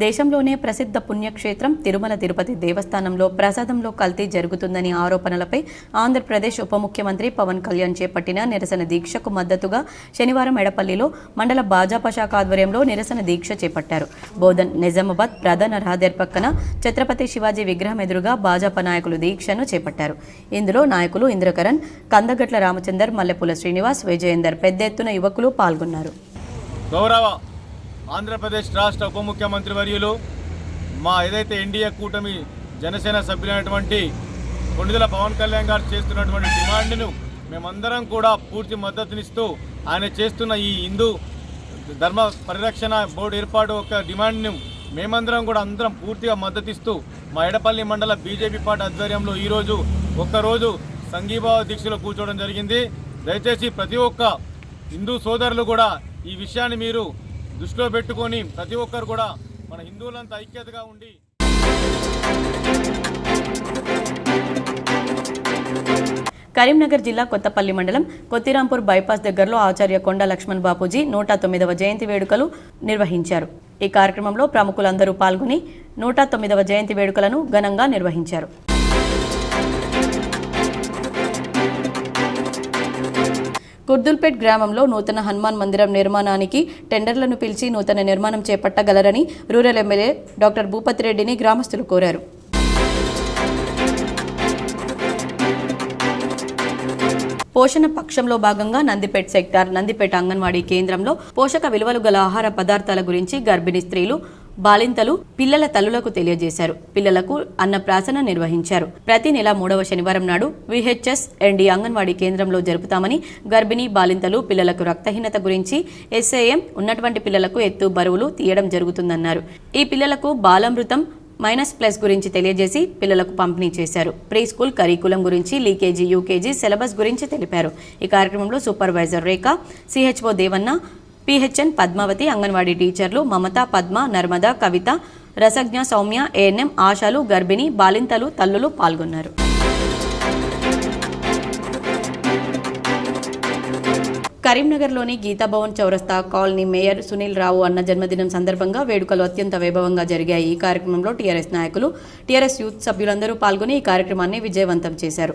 దేశంలోనే ప్రసిద్ధ పుణ్యక్షేత్రం తిరుమల తిరుపతి దేవస్థానంలో ప్రసాదంలో కల్తీ జరుగుతుందని ఆరోపణలపై ఆంధ్రప్రదేశ్ ఉప ముఖ్యమంత్రి పవన్ కళ్యాణ్ చేపట్టిన నిరసన దీక్షకు మద్దతుగా శనివారం ఎడపల్లిలో మండల భాజపా శాఖ ఆధ్వర్యంలో నిరసన దీక్ష చేపట్టారు. బోధన్ నిజామాబాద్ ప్రధాన రహదారి పక్కన ఛత్రపతి శివాజీ విగ్రహం ఎదురుగా భాజపా నాయకులు దీక్షను చేపట్టారు. ఇందులో నాయకులు ఇంద్రకరణ్, కందగట్ల రామచందర్, మల్లెపూల శ్రీనివాస్, విజయేందర్ పెద్ద ఎత్తున యువకులు పాల్గొన్నారు. ఆంధ్రప్రదేశ్ రాష్ట్ర ఉప ముఖ్యమంత్రి వర్యులు మా ఏదైతే ఎన్డీఏ కూటమి జనసేన సభ్యులైనటువంటి కొణిదెల పవన్ కళ్యాణ్ గారు చేస్తున్నటువంటి డిమాండ్ను మేమందరం కూడా పూర్తి మద్దతునిస్తూ ఆయన చేస్తున్న ఈ హిందూ ధర్మ పరిరక్షణ బోర్డు ఏర్పాటు ఒక డిమాండ్ను మేమందరం కూడా అందరం పూర్తిగా మద్దతిస్తూ మా ఎడపల్లి మండల బీజేపీ పార్టీ ఆధ్వర్యంలో ఈరోజు ఒక్కరోజు సంఘీభావ దీక్షలో కూర్చోవడం జరిగింది. దయచేసి ప్రతి ఒక్క హిందూ సోదరులు కూడా ఈ విషయాన్ని మీరు దృష్టిలో పెట్టుకొని ప్రతి ఒక్కరు కూడా మన హిందువులంతా ఐక్యతగా ఉండి కరీంనగర్ జిల్లా కొత్తపల్లి మండలం కొత్తిరాంపూర్ బైపాస్ దగ్గరలో ఆచార్య కొండ లక్ష్మణ్ బాపూజీ 109వ జయంతి వేడుకలు నిర్వహించారు. ఈ కార్యక్రమంలో ప్రముఖులందరూ పాల్గొని 109వ జయంతి వేడుకలను ఘనంగా నిర్వహించారు. కుర్దుల్పేట్ గ్రామంలో నూతన హనుమాన్ మందిరం నిర్మాణానికి టెండర్లను పిలిచి నూతన నిర్మాణం చేపట్టగలరని రూరల్ ఎమ్మెల్యే డాక్టర్ భూపతి రెడ్డిని గ్రామస్తులు కోరారు. పోషణ పక్షంలో భాగంగా నందిపేట్ సెక్టార్ నందిపేట అంగన్వాడీ కేంద్రంలో పోషక విలువలు గల ఆహార పదార్థాల గురించి గర్భిణీ స్త్రీలు, బాలింతలు, పిల్లల తల్లులకు తెలియజేశారు. పిల్లలకు అన్నప్రాసన నిర్వహించారు. ప్రతి నెల 3వ శనివారం నాడు VHS ND అంగన్వాడీ కేంద్రంలో జరుపుతామని, గర్భిణీ బాలింతలు, పిల్లలకు రక్తహీనత గురించి SAM ఉన్నటువంటి పిల్లలకు ఎత్తు బరువులు తీయడం జరుగుతుందన్నారు. ఈ పిల్లలకు బాలామృతం -+ గురించి తెలియజేసి పిల్లలకు పంపిణీ చేశారు. ప్రీ స్కూల్ కరికులం గురించి, లీకేజీ, యూకేజీ సిలబస్ గురించి తెలిపారు. ఈ కార్యక్రమంలో సూపర్వైజర్ రేఖ, CHO దేవన్న, PHN పద్మావతి, అంగన్వాడీ టీచర్లు మమత, పద్మ, నర్మద, కవిత, రసజ్ఞ, సౌమ్య, ANM, ఆశాలు, గర్భిణీ, బాలింతలు, తల్లులు పాల్గొన్నారు. కరీంనగర్లోని గీతాభవన్ చౌరస్తా కాలనీ మేయర్ సునీల్ రావు అన్న జన్మదినం సందర్భంగా వేడుకలు అత్యంత వైభవంగా జరిగాయి. ఈ కార్యక్రమంలో టీఆర్ఎస్ నాయకులు, టీఆర్ఎస్ యూత్ సభ్యులందరూ పాల్గొని ఈ కార్యక్రమాన్ని విజయవంతం చేశారు.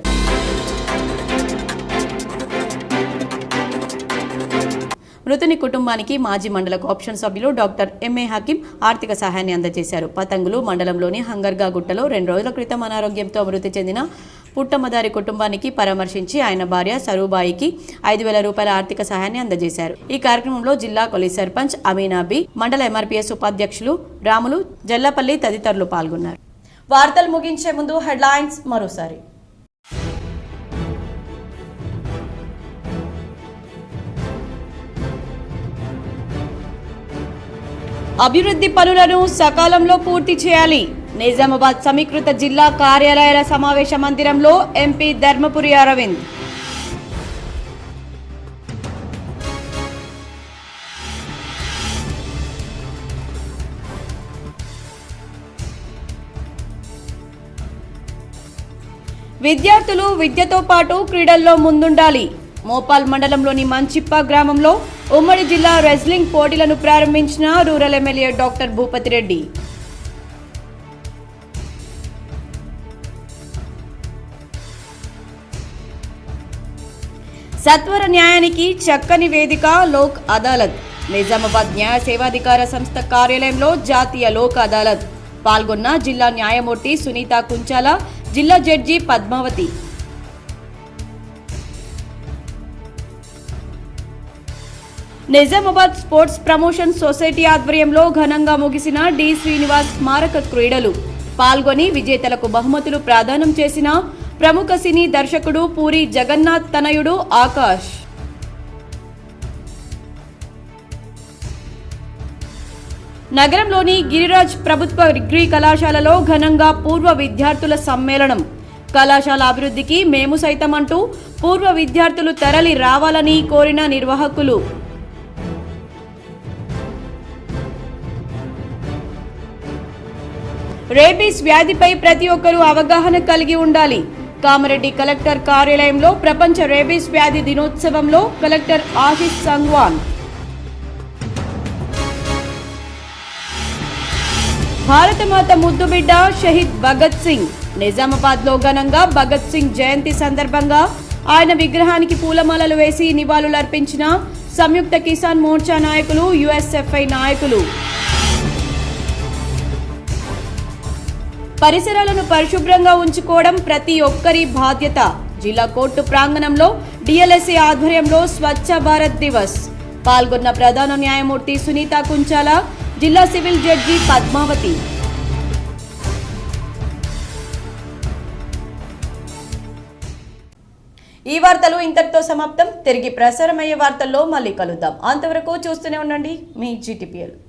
మృతుని కుటుంబానికి మాజీ మండల కోఆప్షన్ సభ్యులు డాక్టర్ MA హకీం ఆర్థిక సహాయాన్ని అందజేశారు. పతంగులు మండలంలోని హంగర్గా గుట్టలో 2 రోజుల క్రితం అనారోగ్యంతో మృతి చెందిన పుట్టమదారి కుటుంబానికి పరామర్శించి ఆయన భార్య సరూబాయికి 5,000 రూపాయల ఆర్థిక సహాయాన్ని అందజేశారు. ఈ కార్యక్రమంలో జిల్లా కొలి సర్పంచ్ అమీనాబీ, మండల MRPS ఉపాధ్యక్షులు రాములు, జల్లపల్లి తదితరులు పాల్గొన్నారు. వార్తలు ముగించే ముందు హెడ్లైన్స్ మరోసారి. అభివృద్ధి పనులను సకాలంలో పూర్తి చేయాలి. నిజామాబాద్ సమీకృత జిల్లా కార్యాలయాల సమావేశ మందిరంలో ఎంపీ ధర్మపురి అరవింద్. విద్యార్థులు విద్యతో పాటు క్రీడల్లో ముందుండాలి. మోపాల్ మండలంలోని మంచిప్ప గ్రామంలో ఉమ్మడి జిల్లా రెజ్లింగ్ పోటీలను ప్రారంభించిన rural MLA doctor Bhupathi Reddy. సత్వర న్యాయానికి చక్కని వేదిక లోక్ అదాలత్. నిజామాబాద్ న్యాయ సేవాధికార సంస్థ కార్యాలయంలో జాతీయ లోక్ అదాలత్. పాల్గొన్న జిల్లా న్యాయమూర్తి సునీత కుంచాల, జిల్లా judge Padmavathi. Nizamabad sports promotion society ఆధ్వర్యంలో ఘనంగా ముగిసిన డి శ్రీనివాస్ స్మారక క్రీడలు. పాల్గొని విజేతలకు బహుమతులు ప్రదానం చేసిన ప్రముఖ సినీ దర్శకుడు పూరి జగన్నాథ్ తనయుడు ఆకాష్. నగరంలోని గిరిరాజ్ ప్రభుత్వ డిగ్రీ కళాశాలలో ఘనంగా పూర్వ విద్యార్థుల సమ్మేళనం. కళాశాల అభివృద్ధికి మేము సైతం అంటూ పూర్వ విద్యార్థులు తరలి రావాలని కోరిన నిర్వాహకులు. రేబీస్ వ్యాధిపై ప్రతి ఒక్కరూ అవగాహన కలిగి ఉండాలి. కామారెడ్డి కలెక్టర్ కార్యాలయంలో ప్రపంచ రేబీస్ వ్యాధి దినోత్సవంలో కలెక్టర్ ఆశిష్ సంగ్వాన్. భారతమాత ముద్దుబిడ్డ షహీద్ భగత్ సింగ్. నిజామాబాద్లో ఘనంగా భగత్ సింగ్ జయంతి సందర్భంగా ఆయన విగ్రహానికి పూలమాలలు వేసి నివాళులర్పించిన సంయుక్త కిసాన్ మోర్చా నాయకులు, USFI నాయకులు. పరిసరాలను పరిశుభ్రంగా ఉంచుకోవడం ప్రతి ఒక్కరి బాధ్యత. జిల్లా కోర్టు ప్రాంగణంలో DLSA ఆధ్వర్యంలో స్వచ్ఛ భారత్ దివస్. పాల్గొన్న ప్రధాన న్యాయమూర్తి సునీత కుంచాల, జిల్లా సివిల్ జడ్జి పద్మావతి. ఈ వార్తలు ఇంతటితో సమాప్తం. తిరిగి ప్రసారమయ్యే వార్తల్లో మళ్ళీ కలుద్దాం. అంతవరకు చూస్తూనే ఉండండి మీ GTPL.